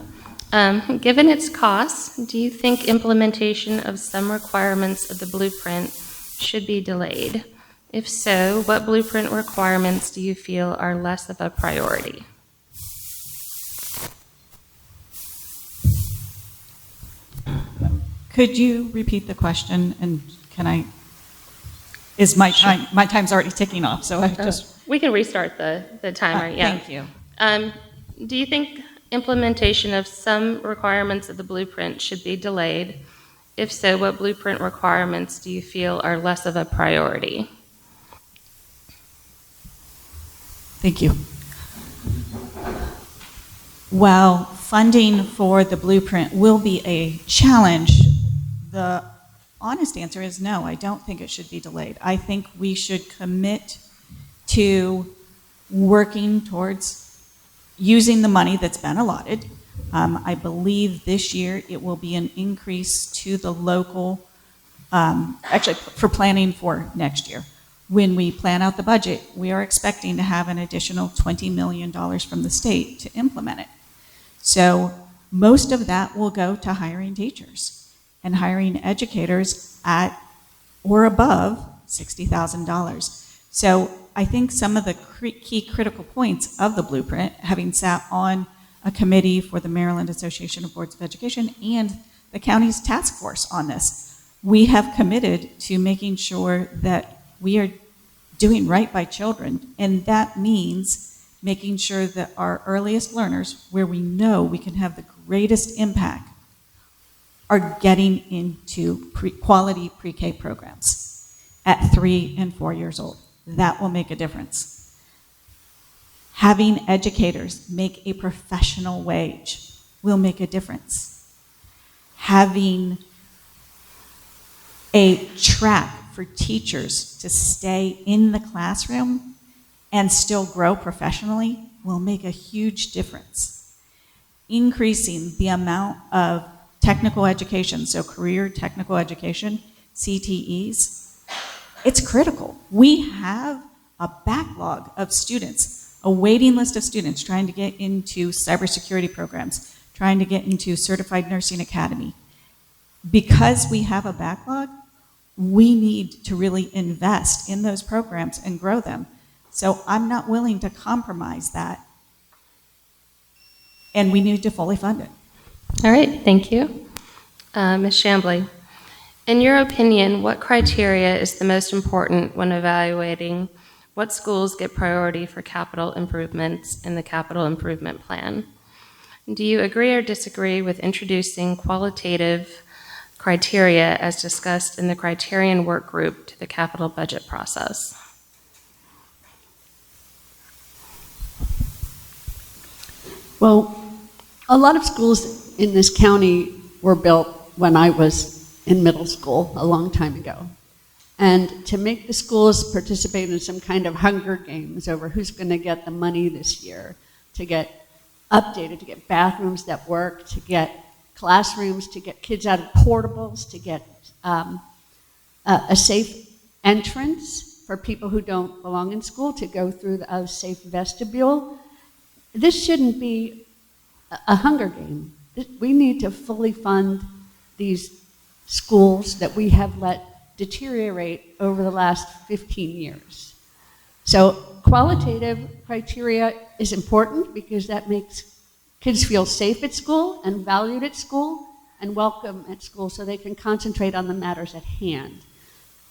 [SPEAKER 1] given its costs, do you think implementation of some requirements of the blueprint should be delayed? If so, what blueprint requirements do you feel are less of a priority?
[SPEAKER 7] Could you repeat the question, and can I, is my time, my time's already ticking off, so I just.
[SPEAKER 1] We can restart the timer, yeah.
[SPEAKER 7] Thank you.
[SPEAKER 1] Do you think implementation of some requirements of the blueprint should be delayed? If so, what blueprint requirements do you feel are less of a priority?
[SPEAKER 7] Thank you. While funding for the blueprint will be a challenge, the honest answer is no, I don't think it should be delayed. I think we should commit to working towards using the money that's been allotted. I believe this year it will be an increase to the local, actually for planning for next year. When we plan out the budget, we are expecting to have an additional $20 million from the state to implement it. So most of that will go to hiring teachers and hiring educators at or above $60,000. So I think some of the key critical points of the blueprint, having sat on a committee for the Maryland Association of Boards of Education and the county's task force on this, we have committed to making sure that we are doing right by children, and that means making sure that our earliest learners, where we know we can have the greatest impact, are getting into quality pre-K programs at 3 and 4 years old. That will make a difference. Having educators make a professional wage will make a difference. Having a track for teachers to stay in the classroom and still grow professionally will make a huge difference. Increasing the amount of technical education, so career technical education, CTEs, it's critical. We have a backlog of students, a waiting list of students trying to get into cybersecurity programs, trying to get into Certified Nursing Academy. Because we have a backlog, we need to really invest in those programs and grow them. So I'm not willing to compromise that, and we need to fully fund it.
[SPEAKER 1] All right, thank you. Ms. Chambly, in your opinion, what criteria is the most important when evaluating what schools get priority for capital improvements in the capital improvement plan? Do you agree or disagree with introducing qualitative criteria as discussed in the criterion work group to the capital budget process?
[SPEAKER 8] Well, a lot of schools in this county were built when I was in middle school a long time ago. And to make the schools participate in some kind of Hunger Games over who's going to get the money this year, to get updated, to get bathrooms that work, to get classrooms, to get kids out of portables, to get a safe entrance for people who don't belong in school, to go through a safe vestibule. This shouldn't be a Hunger Game. We need to fully fund these schools that we have let deteriorate over the last 15 years. So qualitative criteria is important because that makes kids feel safe at school and valued at school and welcome at school so they can concentrate on the matters at hand.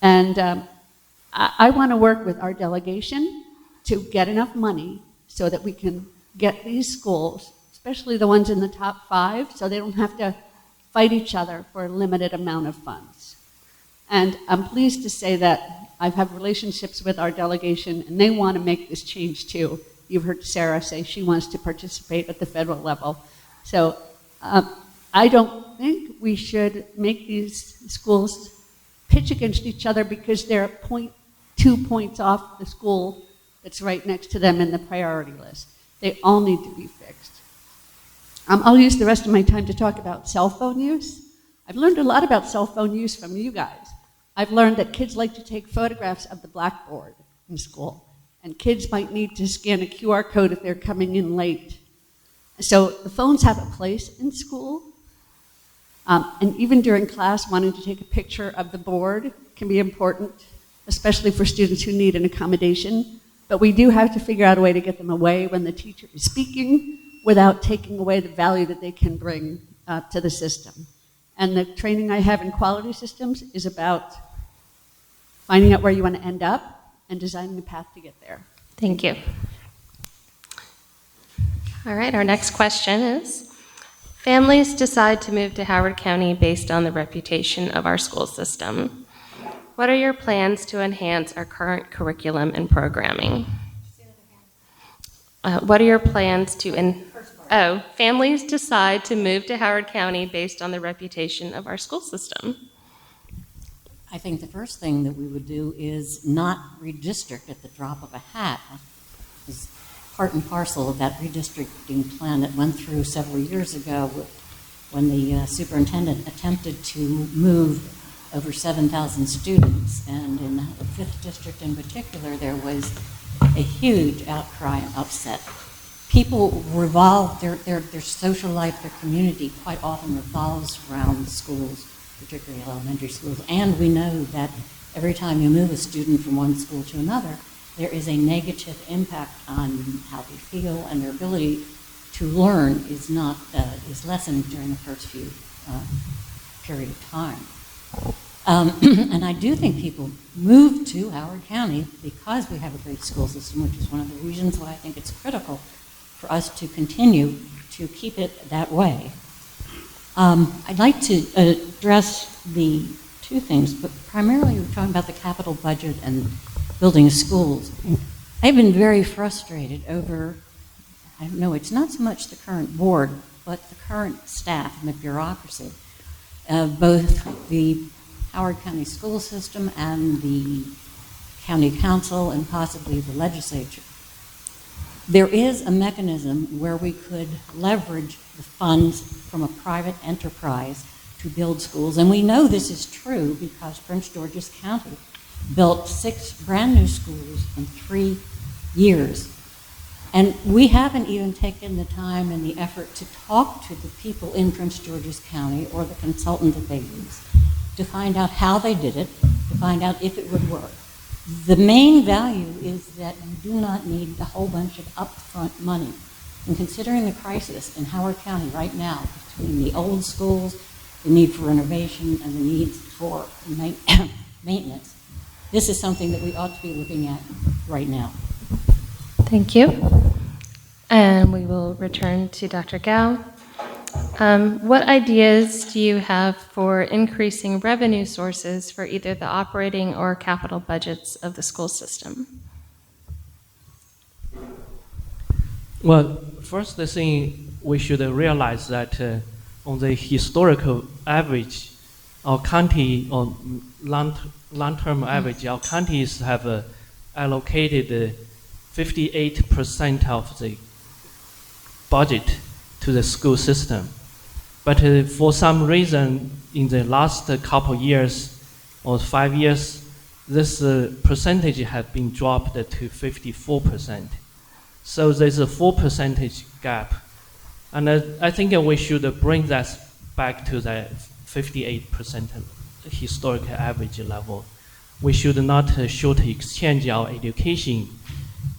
[SPEAKER 8] And I want to work with our delegation to get enough money so that we can get these schools, especially the ones in the top 5, so they don't have to fight each other for a limited amount of funds. And I'm pleased to say that I have relationships with our delegation, and they want to make this change too. You've heard Sarah say she wants to participate at the federal level. So I don't think we should make these schools pitch against each other because they're 2 points off the school that's right next to them in the priority list. They all need to be fixed. I'll use the rest of my time to talk about cell phone use. I've learned a lot about cell phone use from you guys. I've learned that kids like to take photographs of the blackboard in school, and kids might need to scan a QR code if they're coming in late. So the phones have a place in school, and even during class, wanting to take a picture of the board can be important, especially for students who need an accommodation. But we do have to figure out a way to get them away when the teacher is speaking without taking away the value that they can bring to the system. And the training I have in quality systems is about finding out where you want to end up and designing a path to get there.
[SPEAKER 1] Thank you. All right, our next question is, families decide to move to Howard County based on the reputation of our school system. What are your plans to enhance our current curriculum and programming? What are your plans to families decide to move to Howard County based on the reputation of our school system?
[SPEAKER 9] I think the first thing that we would do is not redistrict at the drop of a hat. It's part and parcel of that redistricting plan that went through several years ago when the superintendent attempted to move over 7,000 students. And in the 5th district in particular, there was a huge outcry and upset. People revolve, their social life, their community quite often revolves around schools, particularly elementary schools. And we know that every time you move a student from one school to another, there is a negative impact on how they feel, and their ability to learn is lessened during the first few period of time. And I do think people move to Howard County because we have a great school system, which is one of the reasons why I think it's critical for us to continue to keep it that way. I'd like to address the two things, but primarily we're talking about the capital budget and building schools. I've been very frustrated over, I know it's not so much the current board, but the current staff and the bureaucracy of both the Howard County school system and the county council and possibly the legislature. There is a mechanism where we could leverage the funds from a private enterprise to build schools, and we know this is true because Prince George's County built 6 brand new schools in 3 years. And we haven't even taken the time and the effort to talk to the people in Prince George's County or the consultant that they use to find out how they did it, to find out if it would work. The main value is that you do not need a whole bunch of upfront money. And considering the crisis in Howard County right now, between the old schools, the need for renovation, and the need for maintenance, this is something that we ought to be looking at right now.
[SPEAKER 1] Thank you. And we will return to Dr. Gao. What ideas do you have for increasing revenue sources for either the operating or capital budgets of the school system?
[SPEAKER 4] Well, first thing we should realize that on the historical average, our county, or long-term average, our counties have allocated 58% of the budget to the school system. But for some reason, in the last couple years or 5 years, this percentage has been dropped to 54%. So there's a 4% gap. And I think we should bring that back to the 58% historical average level. We should not short exchange our education.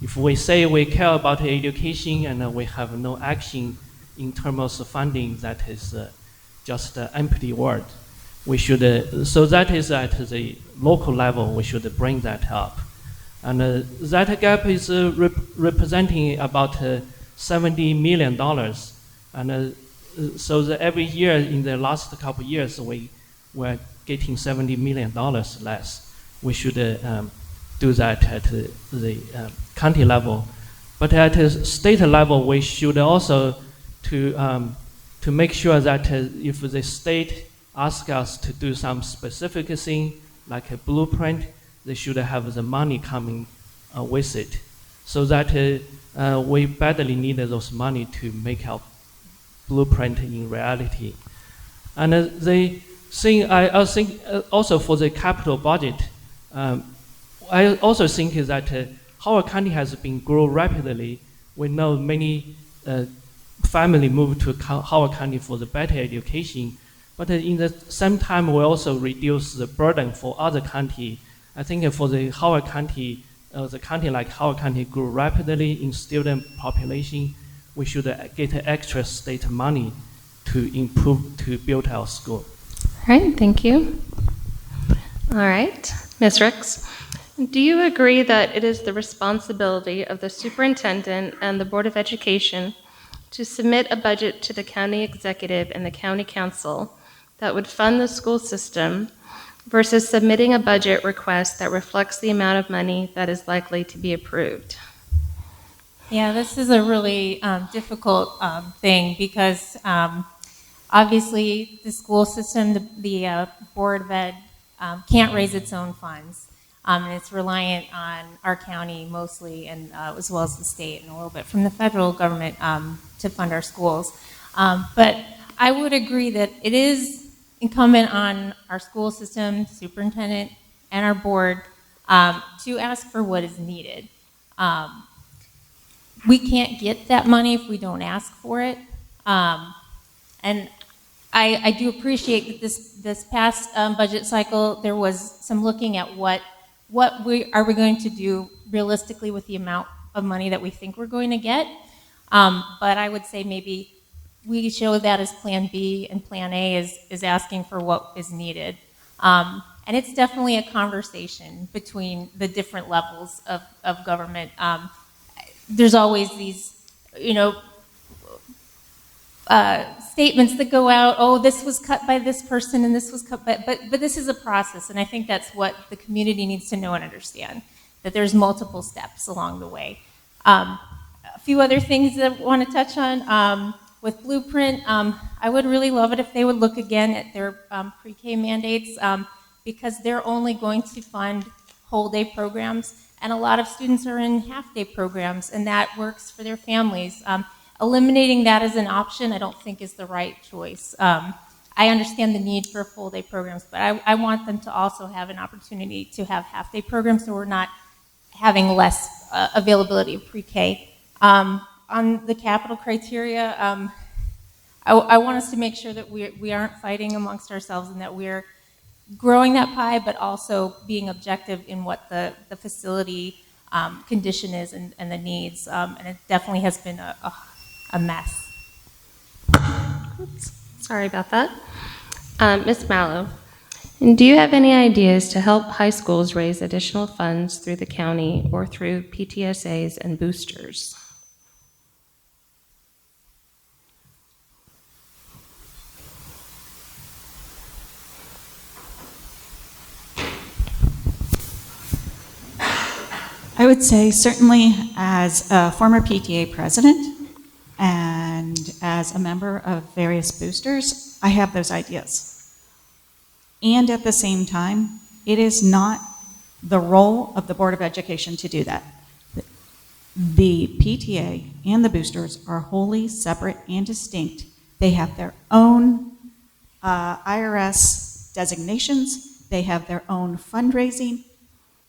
[SPEAKER 4] If we say we care about education and we have no action in terms of funding, that is just an empty word. We should, so that is at the local level, we should bring that up. And that gap is representing about $70 million. And so every year in the last couple of years, we were getting $70 million less. We should do that at the county level. But at the state level, we should also to make sure that if the state asks us to do some specific thing, like a blueprint, they should have the money coming with it. So that we badly need those money to make our blueprint in reality. And the thing I think also for the capital budget, I also think that Howard County has been growing rapidly. We know many family move to Howard County for the better education, but in the same time, we also reduce the burden for other county. I think for the Howard County, the county like Howard County grew rapidly in student population, we should get extra state money to improve, to build our school.
[SPEAKER 1] All right, thank you. All right, Ms. Ricks, do you agree that it is the responsibility of the superintendent and the Board of Education to submit a budget to the county executive and the county council that would fund the school system versus submitting a budget request that reflects the amount of money that is likely to be approved?
[SPEAKER 5] Yeah, this is a really difficult thing because obviously the school system, the Board of Ed can't raise its own funds. And it's reliant on our county mostly, and as well as the state and a little bit from the federal government to fund our schools. But I would agree that it is incumbent on our school system, superintendent, and our board to ask for what is needed. We can't get that money if we don't ask for it. And I do appreciate that this past budget cycle, there was some looking at what are we going to do realistically with the amount of money that we think we're going to get. But I would say maybe we show that as Plan B, and Plan A is asking for what is needed. And it's definitely a conversation between the different levels of government. There's always these, statements that go out, oh, this was cut by this person and this was cut by, but this is a process, and I think that's what the community needs to know and understand, that there's multiple steps along the way. A few other things that I want to touch on. With Blueprint, I would really love it if they would look again at their pre-K mandates, because they're only going to fund whole day programs, and a lot of students are in half-day programs, and that works for their families. Eliminating that as an option, I don't think is the right choice. I understand the need for full-day programs, but I want them to also have an opportunity to have half-day programs, so we're not having less availability of pre-K. On the capital criteria, I want us to make sure that we aren't fighting amongst ourselves and that we're growing that pie, but also being objective in what the facility condition is and the needs. And it definitely has been a mess.
[SPEAKER 1] Oops, sorry about that. Ms. Mallow, do you have any ideas to help high schools raise additional funds through the county or through PTSAs and boosters?
[SPEAKER 7] I would say certainly as a former PTA president and as a member of various boosters, I have those ideas. And at the same time, it is not the role of the Board of Education to do that. The PTA and the boosters are wholly separate and distinct. They have their own IRS designations. They have their own fundraising.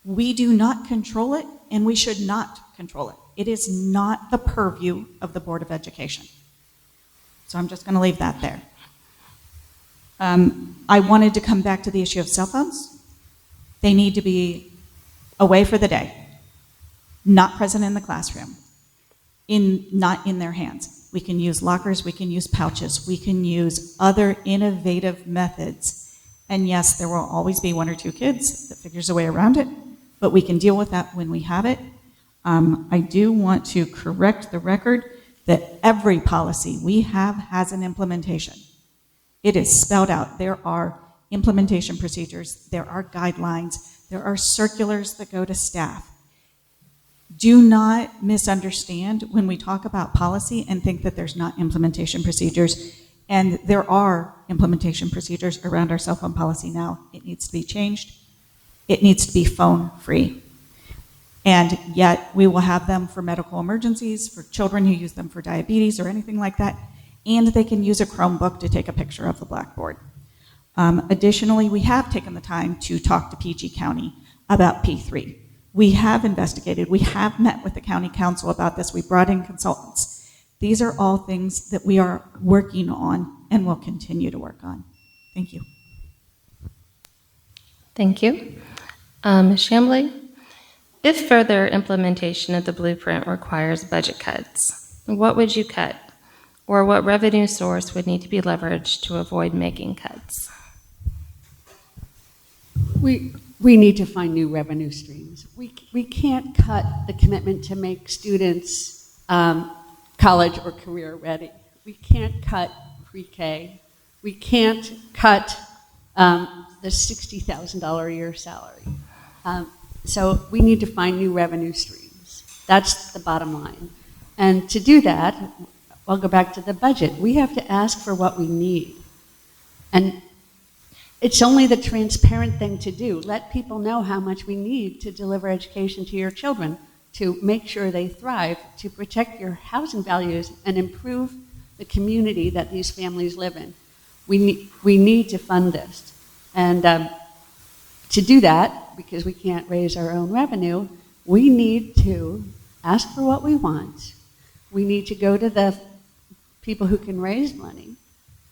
[SPEAKER 7] We do not control it, and we should not control it. It is not the purview of the Board of Education. So I'm just going to leave that there. I wanted to come back to the issue of cell phones. They need to be away for the day, not present in the classroom, not in their hands. We can use lockers, we can use pouches, we can use other innovative methods. And yes, there will always be one or two kids that figures a way around it, but we can deal with that when we have it. I do want to correct the record that every policy we have has an implementation. It is spelled out. There are implementation procedures, there are guidelines, there are circulars that go to staff. Do not misunderstand when we talk about policy and think that there's not implementation procedures. And there are implementation procedures around our cell phone policy now. It needs to be changed. It needs to be phone free. And yet we will have them for medical emergencies, for children who use them for diabetes or anything like that. And they can use a Chromebook to take a picture of the blackboard. Additionally, we have taken the time to talk to PG County about P3. We have investigated, we have met with the county council about this, we brought in consultants. These are all things that we are working on and will continue to work on. Thank you.
[SPEAKER 1] Thank you. Ms. Chambly, if further implementation of the blueprint requires budget cuts, what would you cut? Or what revenue source would need to be leveraged to avoid making cuts?
[SPEAKER 8] We need to find new revenue streams. We can't cut the commitment to make students college or career ready. We can't cut pre-K. We can't cut the $60,000 a year salary. So we need to find new revenue streams. That's the bottom line. And to do that, I'll go back to the budget. We have to ask for what we need. And it's only the transparent thing to do. Let people know how much we need to deliver education to your children, to make sure they thrive, to protect your housing values, and improve the community that these families live in. We need to fund this. And to do that, because we can't raise our own revenue, we need to ask for what we want. We need to go to the people who can raise money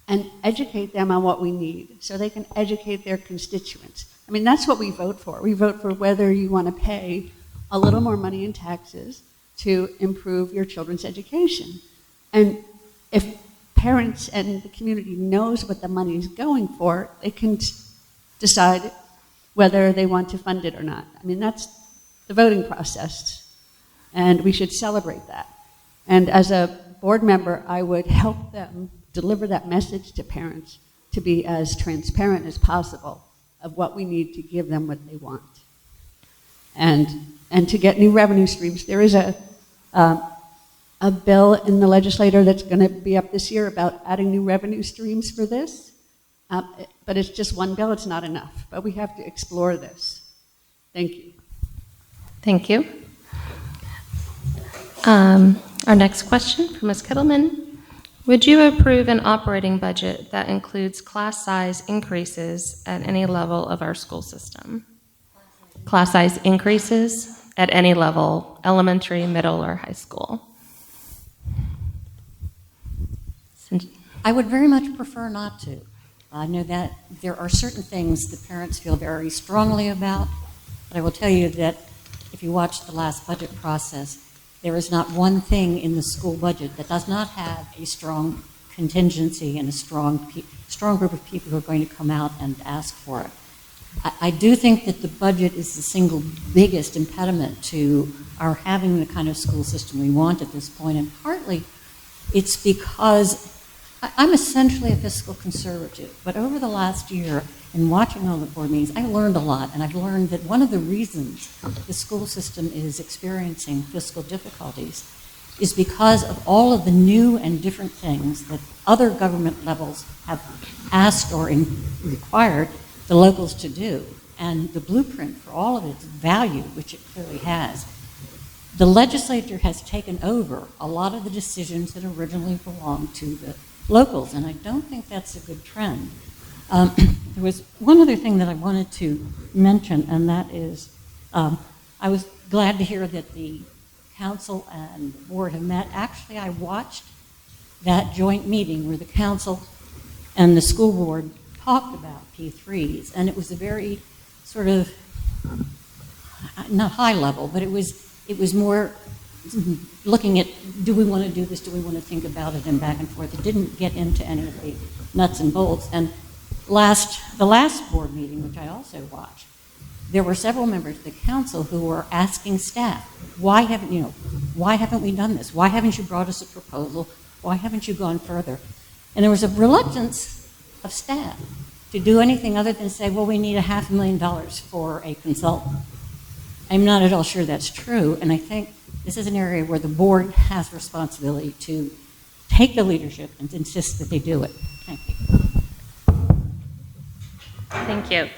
[SPEAKER 8] and educate them on what we need so they can educate their constituents. I mean, that's what we vote for. We vote for whether you want to pay a little more money in taxes to improve your children's education. And if parents and the community knows what the money is going for, they can decide whether they want to fund it or not. I mean, that's the voting process, and we should celebrate that. And as a board member, I would help them deliver that message to parents to be as transparent as possible of what we need to give them what they want. And to get new revenue streams. There is a bill in the legislature that's going to be up this year about adding new revenue streams for this. But it's just one bill, it's not enough. But we have to explore this. Thank you.
[SPEAKER 1] Thank you. Our next question from Ms. Kettleman. Would you approve an operating budget that includes class size increases at any level of our school system? Class size increases at any level, elementary, middle, or high school?
[SPEAKER 9] I would very much prefer not to. I know that there are certain things that parents feel very strongly about, but I will tell you that if you watch the last budget process, there is not one thing in the school budget that does not have a strong contingency and a strong group of people who are going to come out and ask for it. I do think that the budget is the single biggest impediment to our having the kind of school system we want at this point, and partly it's because I'm essentially a fiscal conservative, but over the last year, in watching all the board meetings, I learned a lot, and I've learned that one of the reasons the school system is experiencing fiscal difficulties is because of all of the new and different things that other government levels have asked or required the locals to do, and the blueprint for all of its value, which it clearly has. The legislature has taken over a lot of the decisions that originally belonged to the locals, and I don't think that's a good trend. There was one other thing that I wanted to mention, and that is I was glad to hear that the council and the board have met. Actually, I watched that joint meeting where the council and the school board talked about P3s, and it was a very sort of, not high level, but it was more looking at, do we want to do this, do we want to think about it, and back and forth. It didn't get into any of the nuts and bolts. And the last board meeting, which I also watched, there were several members of the council who were asking staff, why haven't we done this? Why haven't you brought us a proposal? Why haven't you gone further? And there was a reluctance of staff to do anything other than say, well, we need $500,000 for a consultant. I'm not at all sure that's true, and I think this is an area where the board has responsibility to take the leadership and insist that they do it. Thank you.
[SPEAKER 1] Thank you.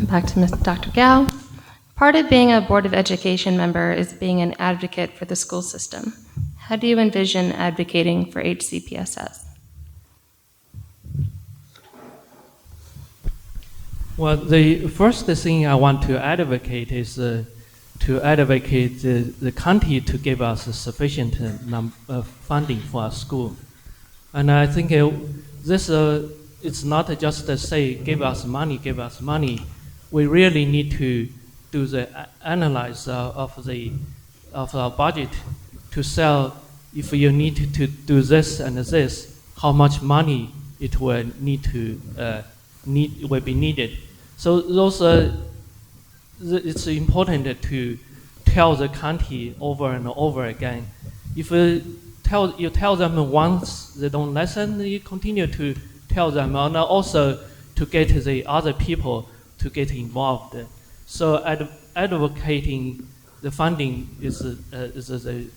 [SPEAKER 1] Back to Dr. Gao. Part of being a Board of Education member is being an advocate for the school system. How do you envision advocating for HCPSS?
[SPEAKER 4] Well, the first thing I want to advocate is to advocate the county to give us sufficient funding for our school. And I think this it's not just to say, give us money, give us money. We really need to do the analysis of our budget to sell. If you need to do this and this, how much money it will will be needed. So those it's important to tell the county over and over again. If you tell them once they don't listen, you continue to tell them, and also to get the other people to get involved. So advocating the funding is the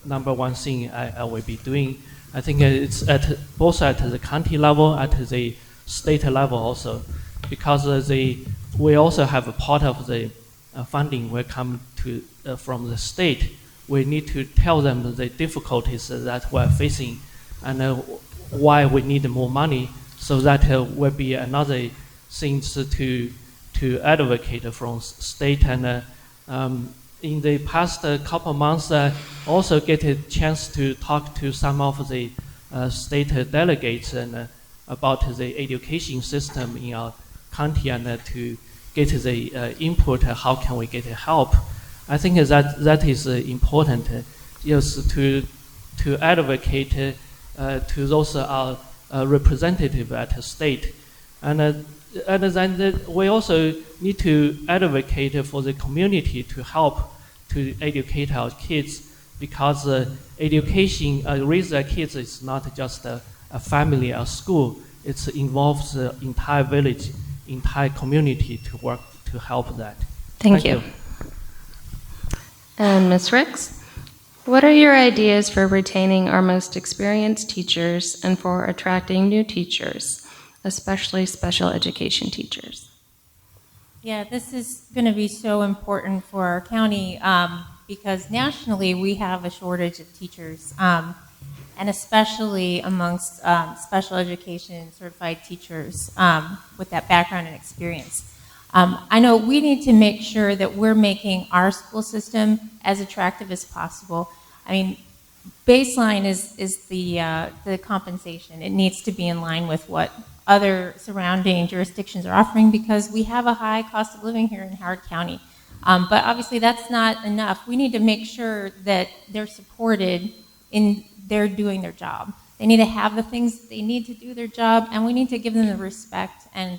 [SPEAKER 4] number one thing I will be doing. I think it's both at the county level, at the state level also, because we also have a part of the funding will come from the state. We need to tell them the difficulties that we're facing and why we need more money, so that will be another thing to advocate from state. And in the past couple months, also get a chance to talk to some of the state delegates and about the education system in our county, and to get the input, how can we get help. I think that is important, yes, to advocate to those representative at the state. And and then we also need to advocate for the community to help to educate our kids, because education, raise our kids is not just a family or school. It involves the entire village, entire community to work to help that.
[SPEAKER 1] Thank you. And Ms. Ricks, what are your ideas for retaining our most experienced teachers and for attracting new teachers, especially special education teachers?
[SPEAKER 5] Yeah, this is going to be so important for our county because nationally we have a shortage of teachers, and especially amongst special education certified teachers with that background and experience. I know we need to make sure that we're making our school system as attractive as possible. I mean, baseline is the compensation. It needs to be in line with what other surrounding jurisdictions are offering, because we have a high cost of living here in Howard County. But obviously that's not enough. We need to make sure that they're supported in their doing their job. They need to have the things they need to do their job, and we need to give them the respect and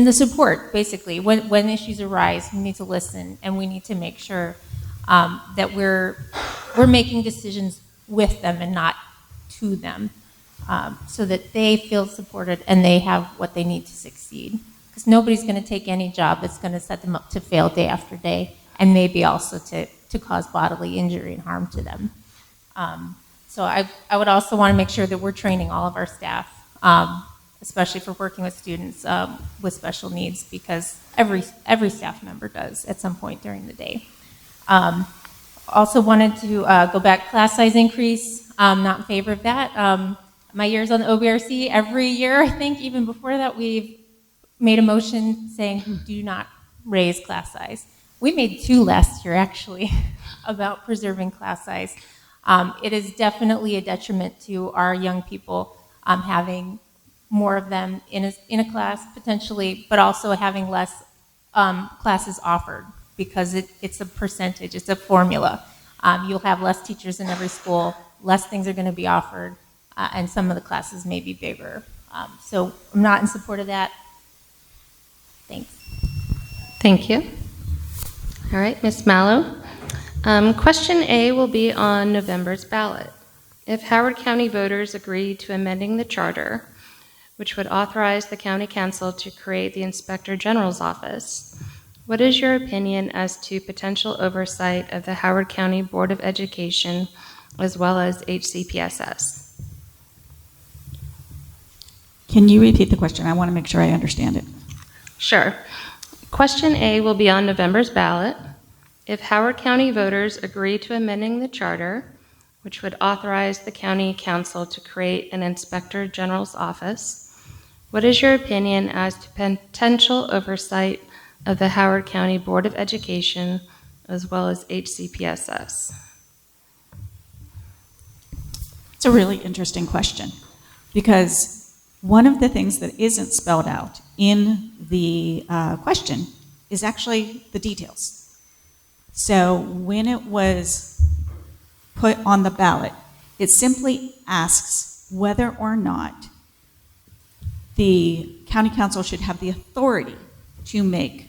[SPEAKER 5] the support, basically. When issues arise, we need to listen, and we need to make sure that we're making decisions with them and not to them, so that they feel supported and they have what they need to succeed. Because nobody's going to take any job that's going to set them up to fail day after day, and maybe also to cause bodily injury and harm to them. So I would also want to make sure that we're training all of our staff, especially for working with students with special needs, because every staff member does at some point during the day. Also wanted to go back, class size increase, not in favor of that. My years on the OBRC, every year, I think, even before that, we've made a motion saying do not raise class size. We made 2 last year, actually, about preserving class size. It is definitely a detriment to our young people having more of them in a class, potentially, but also having less classes offered, because it's a percentage, it's a formula. You'll have less teachers in every school, less things are going to be offered, and some of the classes may be bigger. So I'm not in support of that. Thanks.
[SPEAKER 1] Thank you. All right, Ms. Mallow. Question A will be on November's ballot. If Howard County voters agree to amending the charter, which would authorize the County Council to create the Inspector General's office, what is your opinion as to potential oversight of the Howard County Board of Education as well as HCPSS?
[SPEAKER 7] Can you repeat the question? I want to make sure I understand it.
[SPEAKER 1] Sure. Question A will be on November's ballot. If Howard County voters agree to amending the charter, which would authorize the County Council to create an Inspector General's office, what is your opinion as to potential oversight of the Howard County Board of Education as well as HCPSS?
[SPEAKER 7] It's a really interesting question, because one of the things that isn't spelled out in the question is actually the details. So when it was put on the ballot, it simply asks whether or not the county council should have the authority to make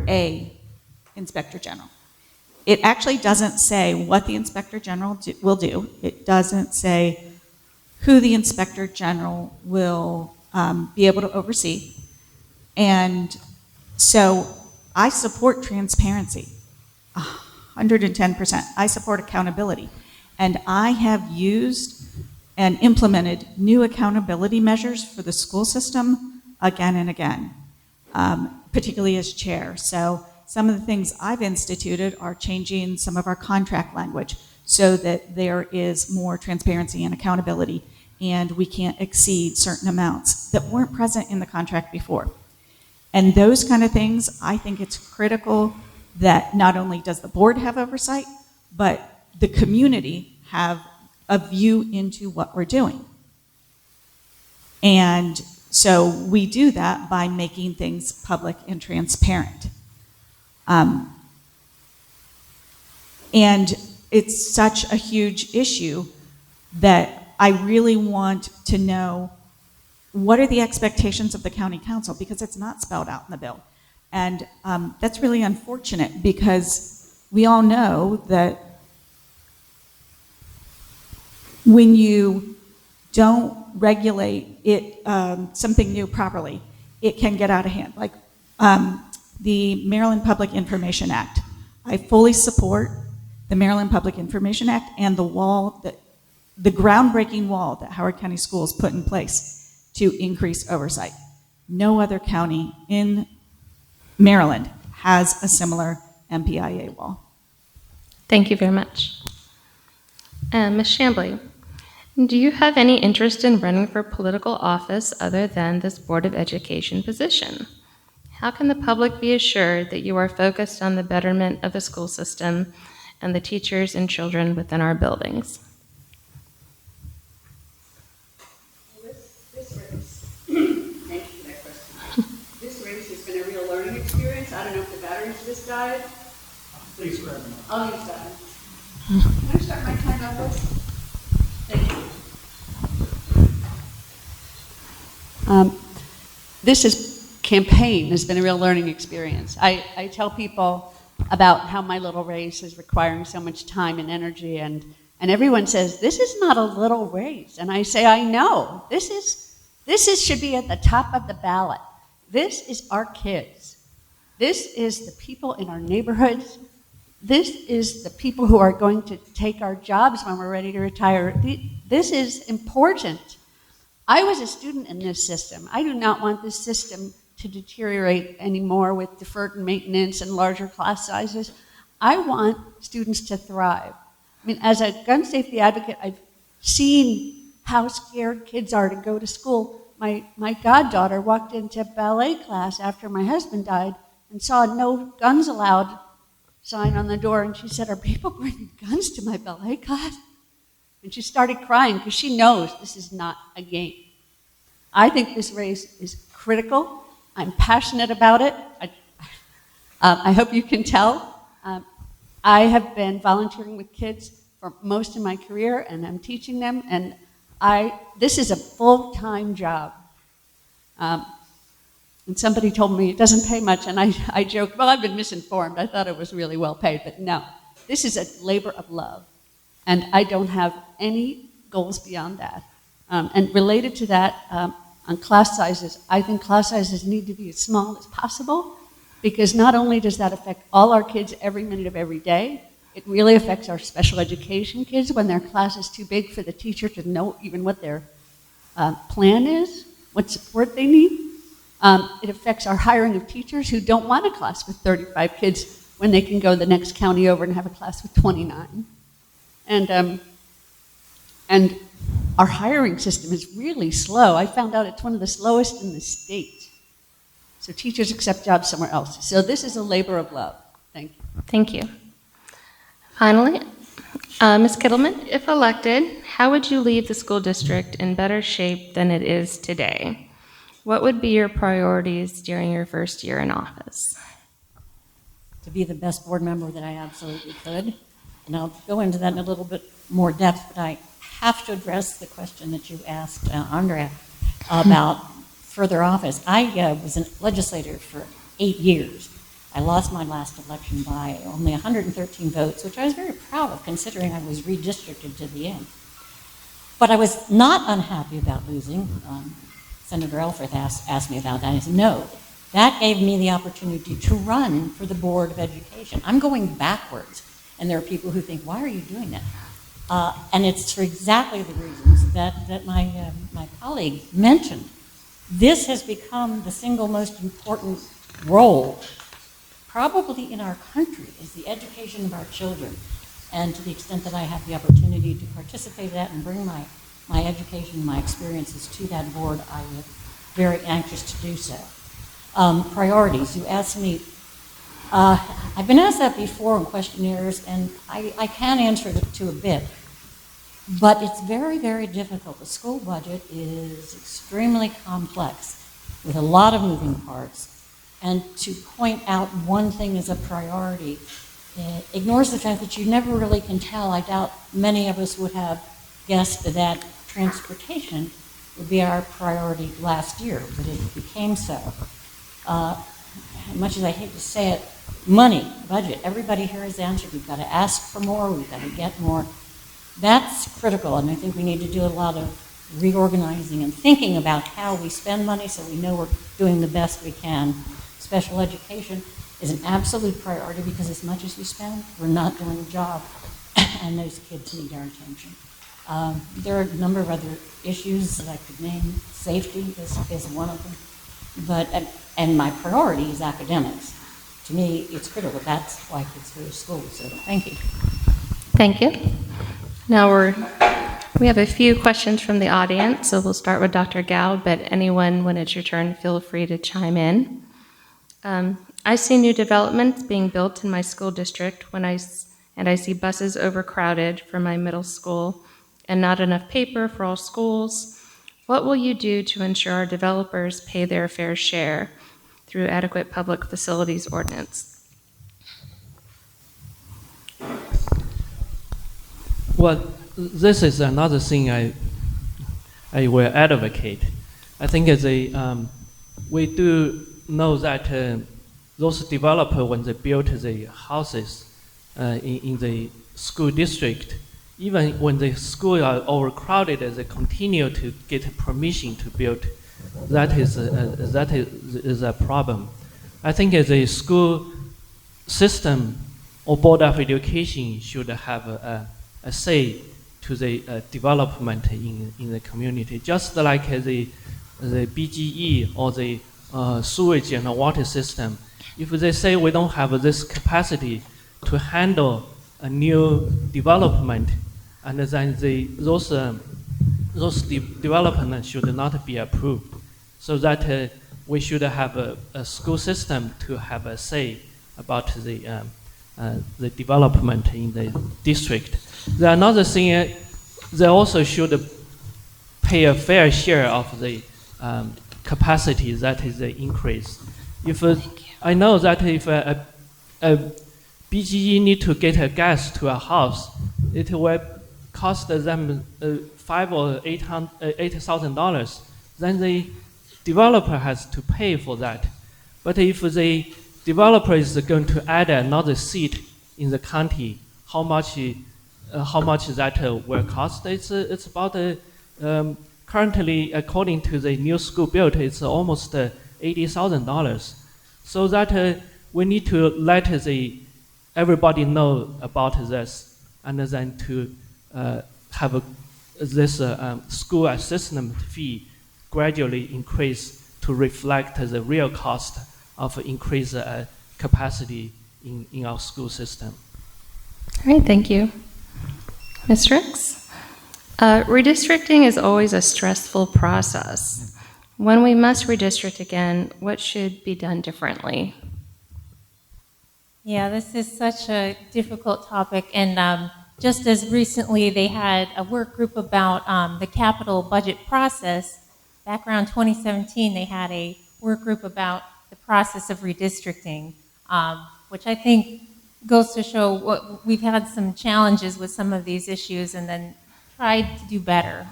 [SPEAKER 7] a inspector general. It actually doesn't say what the inspector general will do. It doesn't say who the inspector general will be able to oversee. And so I support transparency, 110%. I support accountability. And I have used and implemented new accountability measures for the school system again and again, particularly as chair. So some of the things I've instituted are changing some of our contract language so that there is more transparency and accountability, and we can't exceed certain amounts that weren't present in the contract before. And those kind of things, I think it's critical that not only does the board have oversight, but the community have a view into what we're doing. And so we do that by making things public and transparent. And it's such a huge issue that I really want to know what are the expectations of the county council? Because it's not spelled out in the bill. And that's really unfortunate because we all know that when you don't regulate it, something new properly, it can get out of hand. Like the Maryland Public Information Act. I fully support the Maryland Public Information Act and the wall, the groundbreaking wall that Howard County Schools put in place to increase oversight. No other county in Maryland has a similar MPIA wall.
[SPEAKER 1] Thank you very much. Ms. Chambly, do you have any interest in running for political office other than this Board of Education position? How can the public be assured that you are focused on the betterment of the school system and the teachers and children within our buildings?
[SPEAKER 8] This race, thank you for that question. This race has been a real learning experience. I don't know if the batteries just died.
[SPEAKER 6] Please grab them.
[SPEAKER 8] I'll use that one. Can I start my time out, please? Thank you. This campaign has been a real learning experience. I tell people about how my little race is requiring so much time and energy, and everyone says, this is not a little race. And I say, I know. This should be at the top of the ballot. This is our kids. This is the people in our neighborhoods. This is the people who are going to take our jobs when we're ready to retire. This is important. I was a student in this system. I do not want this system to deteriorate anymore with deferred maintenance and larger class sizes. I want students to thrive. I mean, as a gun safety advocate, I've seen how scared kids are to go to school. My goddaughter walked into ballet class after my husband died and saw a no guns allowed sign on the door, and she said, are people bringing guns to my ballet class? And she started crying because she knows this is not a game. I think this race is critical. I'm passionate about it. I hope you can tell. I have been volunteering with kids for most of my career, and I'm teaching them, and this is a full-time job. And somebody told me it doesn't pay much, and I joked, well, I've been misinformed. I thought it was really well paid, but no. This is a labor of love, and I don't have any goals beyond that. And related to that, on class sizes, I think class sizes need to be as small as possible, because not only does that affect all our kids every minute of every day, it really affects our special education kids when their class is too big for the teacher to know even what their plan is, what support they need. It affects our hiring of teachers who don't want a class with 35 kids when they can go the next county over and have a class with 29. And our hiring system is really slow. I found out it's one of the slowest in the state. So teachers accept jobs somewhere else. So this is a labor of love. Thank you.
[SPEAKER 1] Thank you. Finally, Ms. Kittleman, if elected, how would you leave the school district in better shape than it is today? What would be your priorities during your first year in office?
[SPEAKER 9] To be the best board member that I absolutely could. And I'll go into that in a little bit more depth, but I have to address the question that you asked, Andrea, about further office. I was a legislator for 8 years. I lost my last election by only 113 votes, which I was very proud of, considering I was redistricted to the end. But I was not unhappy about losing. Senator Elfreth asked me about that. I said, no, that gave me the opportunity to run for the Board of Education. I'm going backwards. And there are people who think, why are you doing that? And it's for exactly the reasons that my colleague mentioned. This has become the single most important role, probably in our country, is the education of our children. And to the extent that I have the opportunity to participate in that and bring my education, my experiences to that board, I am very anxious to do so. Priorities, you asked me, I've been asked that before in questionnaires, and I can answer it to a bit, but it's very, very difficult. The school budget is extremely complex with a lot of moving parts, and to point out one thing as a priority ignores the fact that you never really can tell. I doubt many of us would have guessed that transportation would be our priority last year, but it became so. Much as I hate to say it, money, budget, everybody here has answered. We've got to ask for more, we've got to get more. That's critical, and I think we need to do a lot of reorganizing and thinking about how we spend money so we know we're doing the best we can. Special education is an absolute priority because as much as we spend, we're not doing the job, and those kids need our attention. There are a number of other issues that I could name. Safety is one of them, but and my priority is academics. To me, it's critical. That's why kids go to school. So thank you.
[SPEAKER 1] Thank you. Now we have a few questions from the audience, so we'll start with Dr. Gao, but anyone, when it's your turn, feel free to chime in. I see new developments being built in my school district and I see buses overcrowded for my middle school and not enough paper for all schools. What will you do to ensure our developers pay their fair share through adequate public facilities ordinance?
[SPEAKER 4] Well, this is another thing I will advocate. I think we do know that those developers, when they built the houses in the school district, even when the schools are overcrowded, they continue to get permission to build. That is a problem. I think the school system or Board of Education should have a say to the development in the community, just like the BGE or the sewage and water system. If they say we don't have this capacity to handle a new development, and then those developments should not be approved, so that we should have a school system to have a say about the development in the district. The another thing, they also should pay a fair share of the capacity that is the increase. If I know that if a BGE need to get a gas to a house, it will cost them $5,000 or $8,000. Then the developer has to pay for that. But if the developer is going to add another seat in the county, how much that will cost? It's about currently, according to the new school built, it's almost $80,000. So that we need to let everybody know about this, and then to have this school assessment fee gradually increase to reflect the real cost of increased capacity in our school system.
[SPEAKER 1] All right, thank you. Ms. Ricks? Redistricting is always a stressful process. When we must redistrict again, what should be done differently?
[SPEAKER 5] Yeah, this is such a difficult topic, and just as recently they had a work group about the capital budget process. Back around 2017, they had a work group about the process of redistricting, which I think goes to show what we've had some challenges with some of these issues and then tried to do better.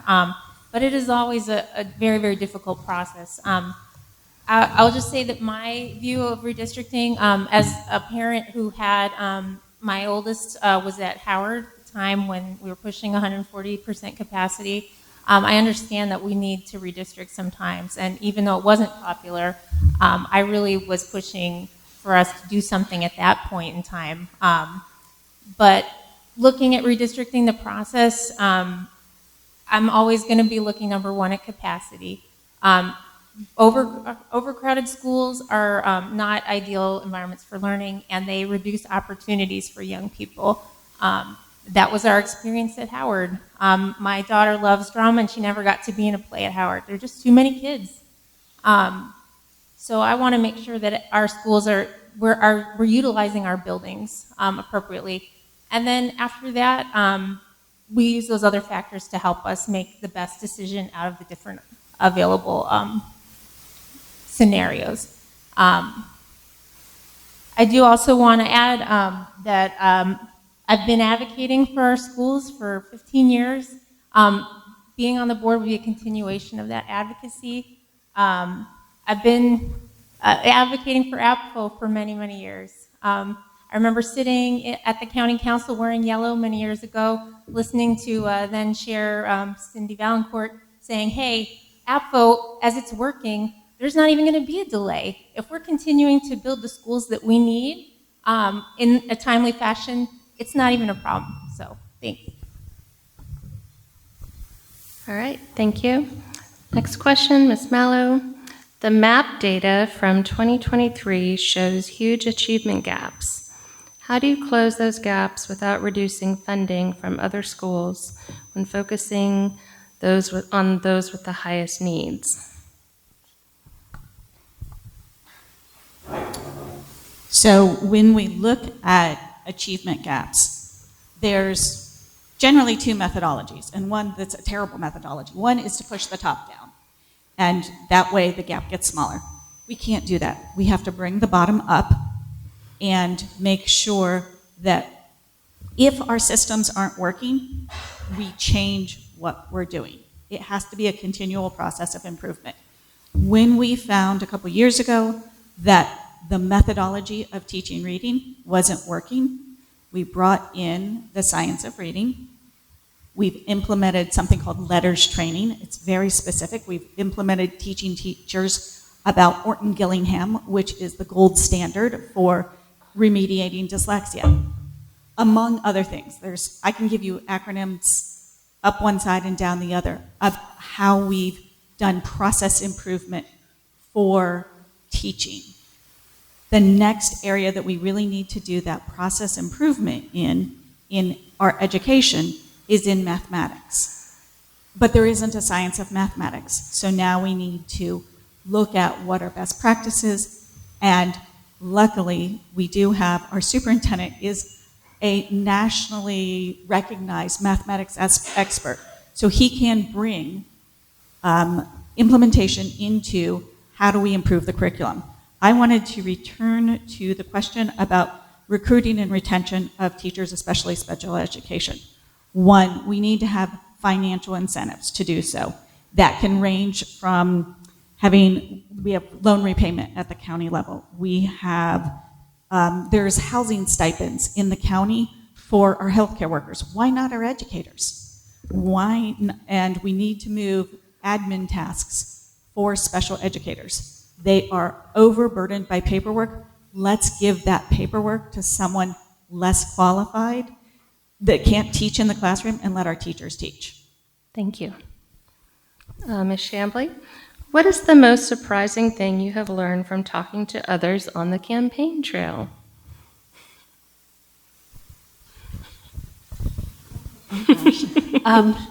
[SPEAKER 5] But it is always a very, very difficult process. I'll just say that my view of redistricting, as a parent who had, my oldest was at Howard at the time when we were pushing 140% capacity. I understand that we need to redistrict sometimes, and even though it wasn't popular, I really was pushing for us to do something at that point in time. But looking at redistricting the process, I'm always going to be looking, number one, at capacity. Overcrowded schools are not ideal environments for learning, and they reduce opportunities for young people. That was our experience at Howard. My daughter loves drama, and she never got to be in a play at Howard. There are just too many kids. So I want to make sure that our schools we're utilizing our buildings appropriately. And then after that, we use those other factors to help us make the best decision out of the different available scenarios. I do also want to add that I've been advocating for our schools for 15 years. being on the board will be a continuation of that advocacy. I've been advocating for APFO for many, many years. I remember sitting at the county council wearing yellow many years ago, listening to then Chair Cindy Valancourt saying, hey, APFO, as it's working, there's not even going to be a delay. If we're continuing to build the schools that we need in a timely fashion, it's not even a problem. So, thanks.
[SPEAKER 1] All right, thank you. Next question, Ms. Mallow. The MAP data from 2023 shows huge achievement gaps. How do you close those gaps without reducing funding from other schools when focusing on those with the highest needs?
[SPEAKER 7] So when we look at achievement gaps, there's generally two methodologies, and one that's a terrible methodology. One is to push the top down, and that way the gap gets smaller. We can't do that. We have to bring the bottom up and make sure that if our systems aren't working, we change what we're doing. It has to be a continual process of improvement. When we found a couple years ago that the methodology of teaching reading wasn't working, we brought in the science of reading. We've implemented something called letters training. It's very specific. We've implemented teaching teachers about Orton-Gillingham, which is the gold standard for remediating dyslexia, among other things. I can give you acronyms up one side and down the other of how we've done process improvement for teaching. The next area that we really need to do that process improvement in our education is in mathematics. But there isn't a science of mathematics. So now we need to look at what are best practices, and luckily we do have, our superintendent is a nationally recognized mathematics expert. So he can bring implementation into how do we improve the curriculum. I wanted to return to the question about recruiting and retention of teachers, especially special education. One, we need to have financial incentives to do so. That can range from we have loan repayment at the county level. We have, there's housing stipends in the county for our healthcare workers. Why not our educators? And we need to move admin tasks for special educators. They are overburdened by paperwork. Let's give that paperwork to someone less qualified that can't teach in the classroom, and let our teachers teach.
[SPEAKER 1] Thank you. Ms. Chambly, what is the most surprising thing you have learned from talking to others on the campaign trail?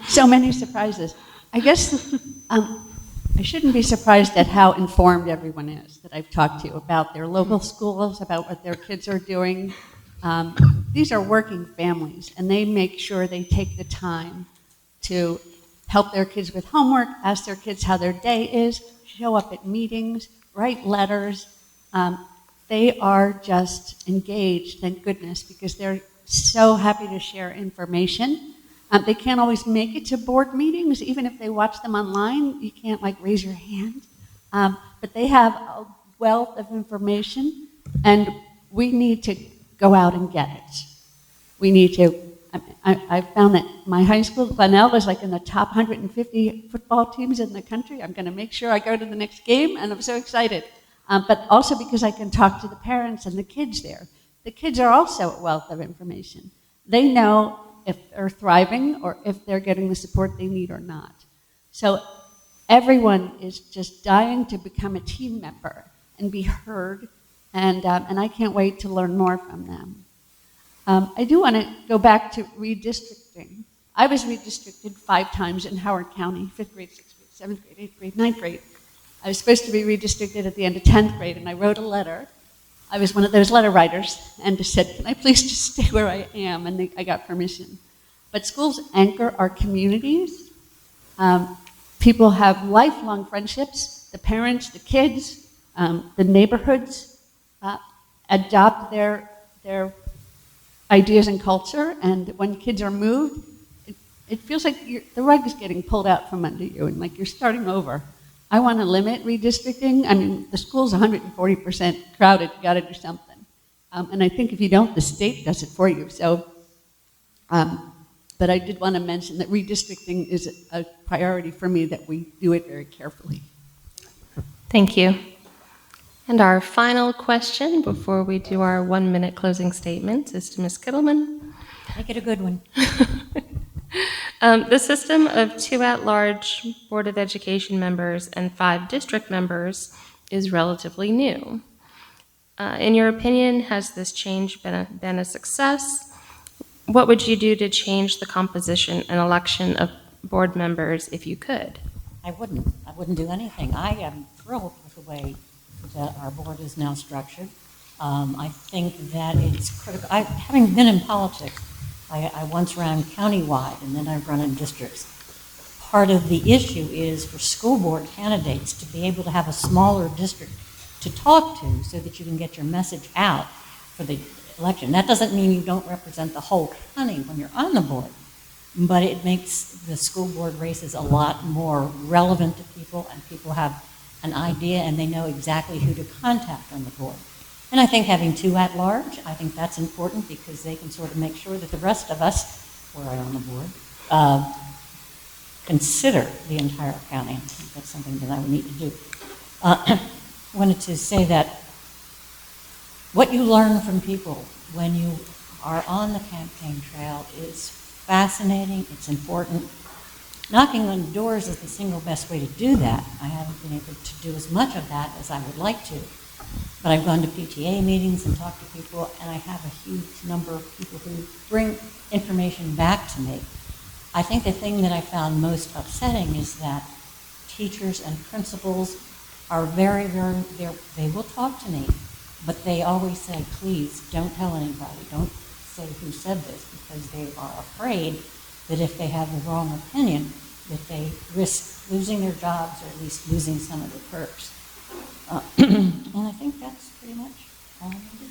[SPEAKER 8] So many surprises. I guess I shouldn't be surprised at how informed everyone is that I've talked to about their local schools, about what their kids are doing. These are working families, and they make sure they take the time to help their kids with homework, ask their kids how their day is, show up at meetings, write letters. They are just engaged, thank goodness, because they're so happy to share information. They can't always make it to board meetings, even if they watch them online. You can't raise your hand. But they have a wealth of information, and we need to go out and get it. We need to. I found that my high school, Glenelg, is in the top 150 football teams in the country. I'm going to make sure I go to the next game, and I'm so excited. But also because I can talk to the parents and the kids there. The kids are also a wealth of information. They know if they're thriving or if they're getting the support they need or not. So everyone is just dying to become a team member and be heard, and I can't wait to learn more from them. I do want to go back to redistricting. I was redistricted 5 times in Howard County, 5th grade, 6th grade, 7th grade, 8th grade, 9th grade. I was supposed to be redistricted at the end of 10th grade, and I wrote a letter. I was one of those letter writers, and just said, can I please just stay where I am? And I got permission. But schools anchor our communities. People have lifelong friendships. The parents, the kids, the neighborhoods adopt their ideas and culture, and when kids are moved, it feels like the rug is getting pulled out from under you and like you're starting over. I want to limit redistricting. I mean, the school's 140% crowded. You got to do something. And I think if you don't, the state does it for you. So, but I did want to mention that redistricting is a priority for me, that we do it very carefully.
[SPEAKER 1] Thank you. And our final question before we do our 1-minute closing statements is to Ms. Kittleman.
[SPEAKER 9] Make it a good one.
[SPEAKER 1] The system of 2 at-large Board of Education members and 5 district members is relatively new. In your opinion, has this change been a success? What would you do to change the composition and election of board members if you could?
[SPEAKER 9] I wouldn't do anything. I am thrilled with the way that our board is now structured. I think that it's critical. Having been in politics, I once ran countywide, and then I've run in districts. Part of the issue is for school board candidates to be able to have a smaller district to talk to so that you can get your message out for the election. That doesn't mean you don't represent the whole county when you're on the board, but it makes the school board races a lot more relevant to people, and people have an idea and they know exactly who to contact on the board. And I think having 2 at-large, I think that's important because they can sort of make sure that the rest of us who are on the board consider the entire county. I think that's something that I would need to do. I wanted to say that what you learn from people when you are on the campaign trail is fascinating, it's important. Knocking on doors is the single best way to do that. I haven't been able to do as much of that as I would like to. But I've gone to PTA meetings and talked to people, and I have a huge number of people who bring information back to me. I think the thing that I found most upsetting is that teachers and principals are very, they will talk to me, but they always say, please don't tell anybody, don't say who said this, because they are afraid that if they have the wrong opinion, that they risk losing their jobs or at least losing some of the perks. And I think that's pretty much all I'm going to do.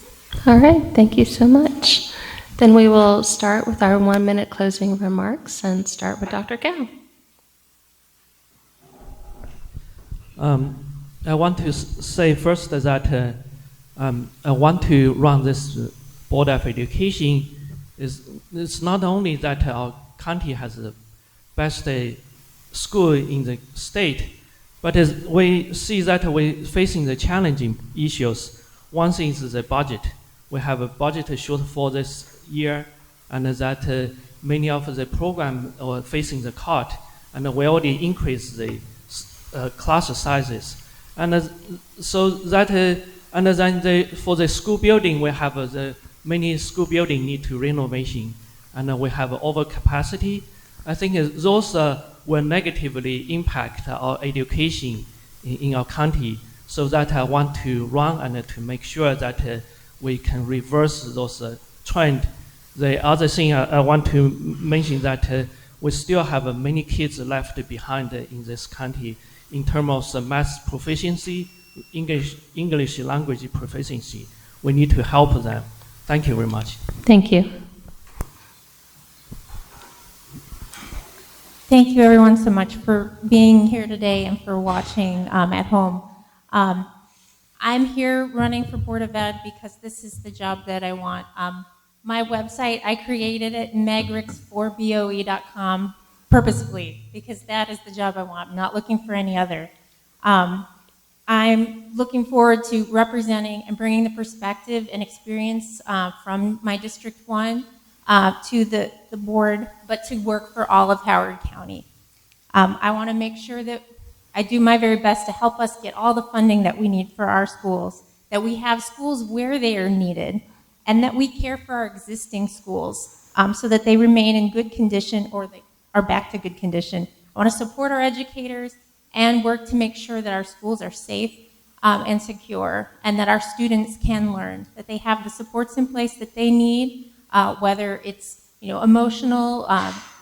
[SPEAKER 1] All right, thank you so much. Then we will start with our 1-minute closing remarks and start with Dr. Cao.
[SPEAKER 4] I want to say first that I want to run this Board of Education. It's not only that our county has the best school in the state, but as we see that we're facing the challenging issues. One thing is the budget. We have a budget shortfall this year, and that many of the programs are facing the cut, and we already increased the class sizes. And so that, and then for the school building, we have the many school buildings need to renovation, and we have overcapacity. I think those will negatively impact our education in our county. So that I want to run and to make sure that we can reverse those trends. The other thing I want to mention that we still have many kids left behind in this county in terms of math proficiency, English language proficiency. We need to help them. Thank you very much.
[SPEAKER 1] Thank you.
[SPEAKER 5] Thank you everyone so much for being here today and for watching at home. I'm here running for Board of Ed because this is the job that I want. My website, I created it, megrix4boe.com, purposefully, because that is the job I want. I'm not looking for any other. I'm looking forward to representing and bringing the perspective and experience from my District 1 to the board, but to work for all of Howard County. I want to make sure that I do my very best to help us get all the funding that we need for our schools, that we have schools where they are needed, and that we care for our existing schools so that they remain in good condition or they are back to good condition. I want to support our educators and work to make sure that our schools are safe and secure, and that our students can learn, that they have the supports in place that they need, whether it's emotional,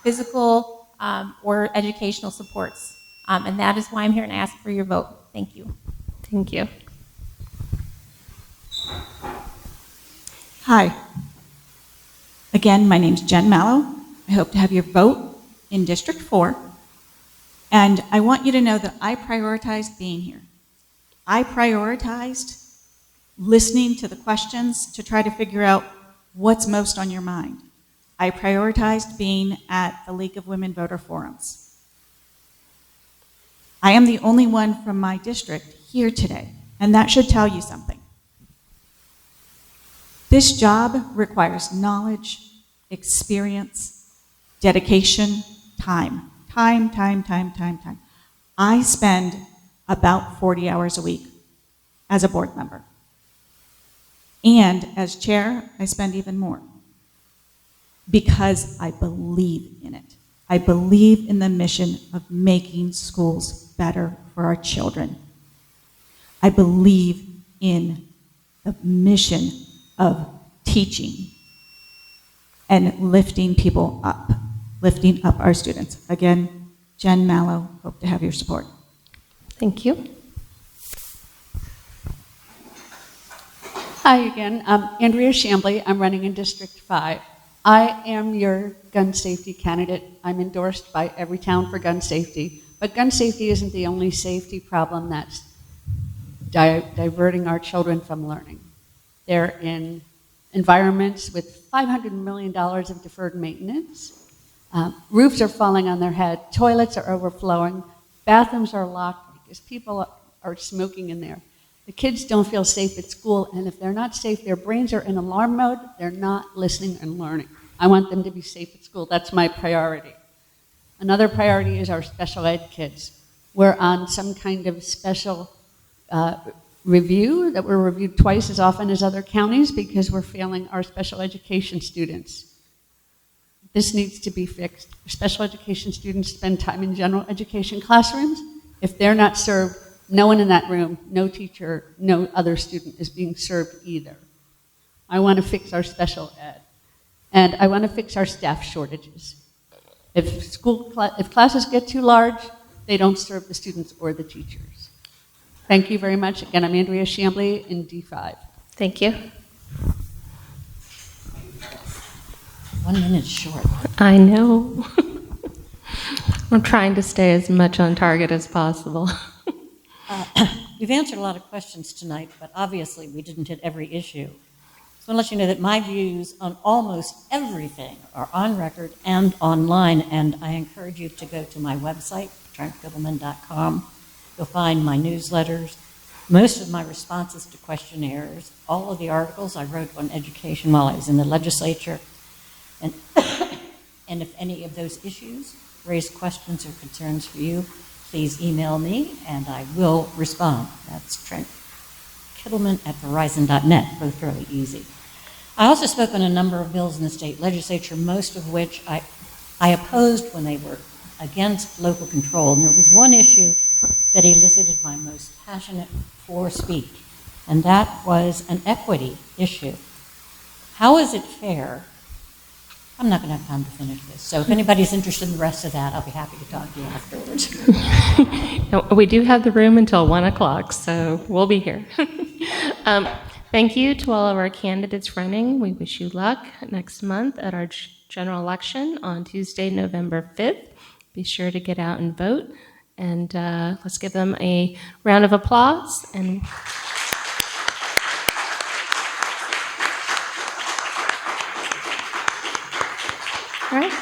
[SPEAKER 5] physical, or educational supports. And that is why I'm here and ask for your vote. Thank you.
[SPEAKER 1] Thank you.
[SPEAKER 7] Hi. Again, my name's Jen Mallow. I hope to have your vote in District 4, and I want you to know that I prioritized being here. I prioritized listening to the questions to try to figure out what's most on your mind. I prioritized being at the League of Women Voter Forums. I am the only one from my district here today, and that should tell you something. This job requires knowledge, experience, dedication, time. Time. I spend about 40 hours a week as a board member. And as chair, I spend even more because I believe in it. I believe in the mission of making schools better for our children. I believe in the mission of teaching and lifting people up, lifting up our students. Again, Jen Mallow, hope to have your support.
[SPEAKER 1] Thank you.
[SPEAKER 8] Hi again, I'm Andrea Chambly. I'm running in District 5. I am your gun safety candidate. I'm endorsed by every town for gun safety. But gun safety isn't the only safety problem that's diverting our children from learning. They're in environments with $500 million of deferred maintenance. Roofs are falling on their head. Toilets are overflowing. Bathrooms are locked because people are smoking in there. The kids don't feel safe at school, and if they're not safe, their brains are in alarm mode. They're not listening and learning. I want them to be safe at school. That's my priority. Another priority is our special ed kids. We're on some kind of special review that we're reviewed twice as often as other counties because we're failing our special education students. This needs to be fixed. Special education students spend time in general education classrooms. If they're not served, no one in that room, no teacher, no other student is being served either. I want to fix our special ed. And I want to fix our staff shortages. If classes get too large, they don't serve the students or the teachers. Thank you very much. Again, I'm Andrea Chambly in D5.
[SPEAKER 1] Thank you.
[SPEAKER 9] 1 minute short.
[SPEAKER 1] I know. I'm trying to stay as much on target as possible.
[SPEAKER 9] We've answered a lot of questions tonight, but obviously we didn't hit every issue. So I want to let you know that my views on almost everything are on record and online, and I encourage you to go to my website, trentkittleman.com. You'll find my newsletters, most of my responses to questionnaires, all of the articles I wrote on education while I was in the legislature, and if any of those issues raise questions or concerns for you, please email me, and I will respond. That's trentkittleman@verizon.net, both fairly easy. I also spoke on a number of bills in the state legislature, most of which I opposed when they were against local control. And there was one issue that elicited my most passionate floor speech, and that was an equity issue. How is it fair? I'm not going to have time to finish this. So if anybody's interested in the rest of that, I'll be happy to talk to you afterwards.
[SPEAKER 1] We do have the room until 1 o'clock, so we'll be here. Thank you to all of our candidates running. We wish you luck next month at our general election on Tuesday, November 5th. Be sure to get out and vote. And let's give them a round of applause. And all right.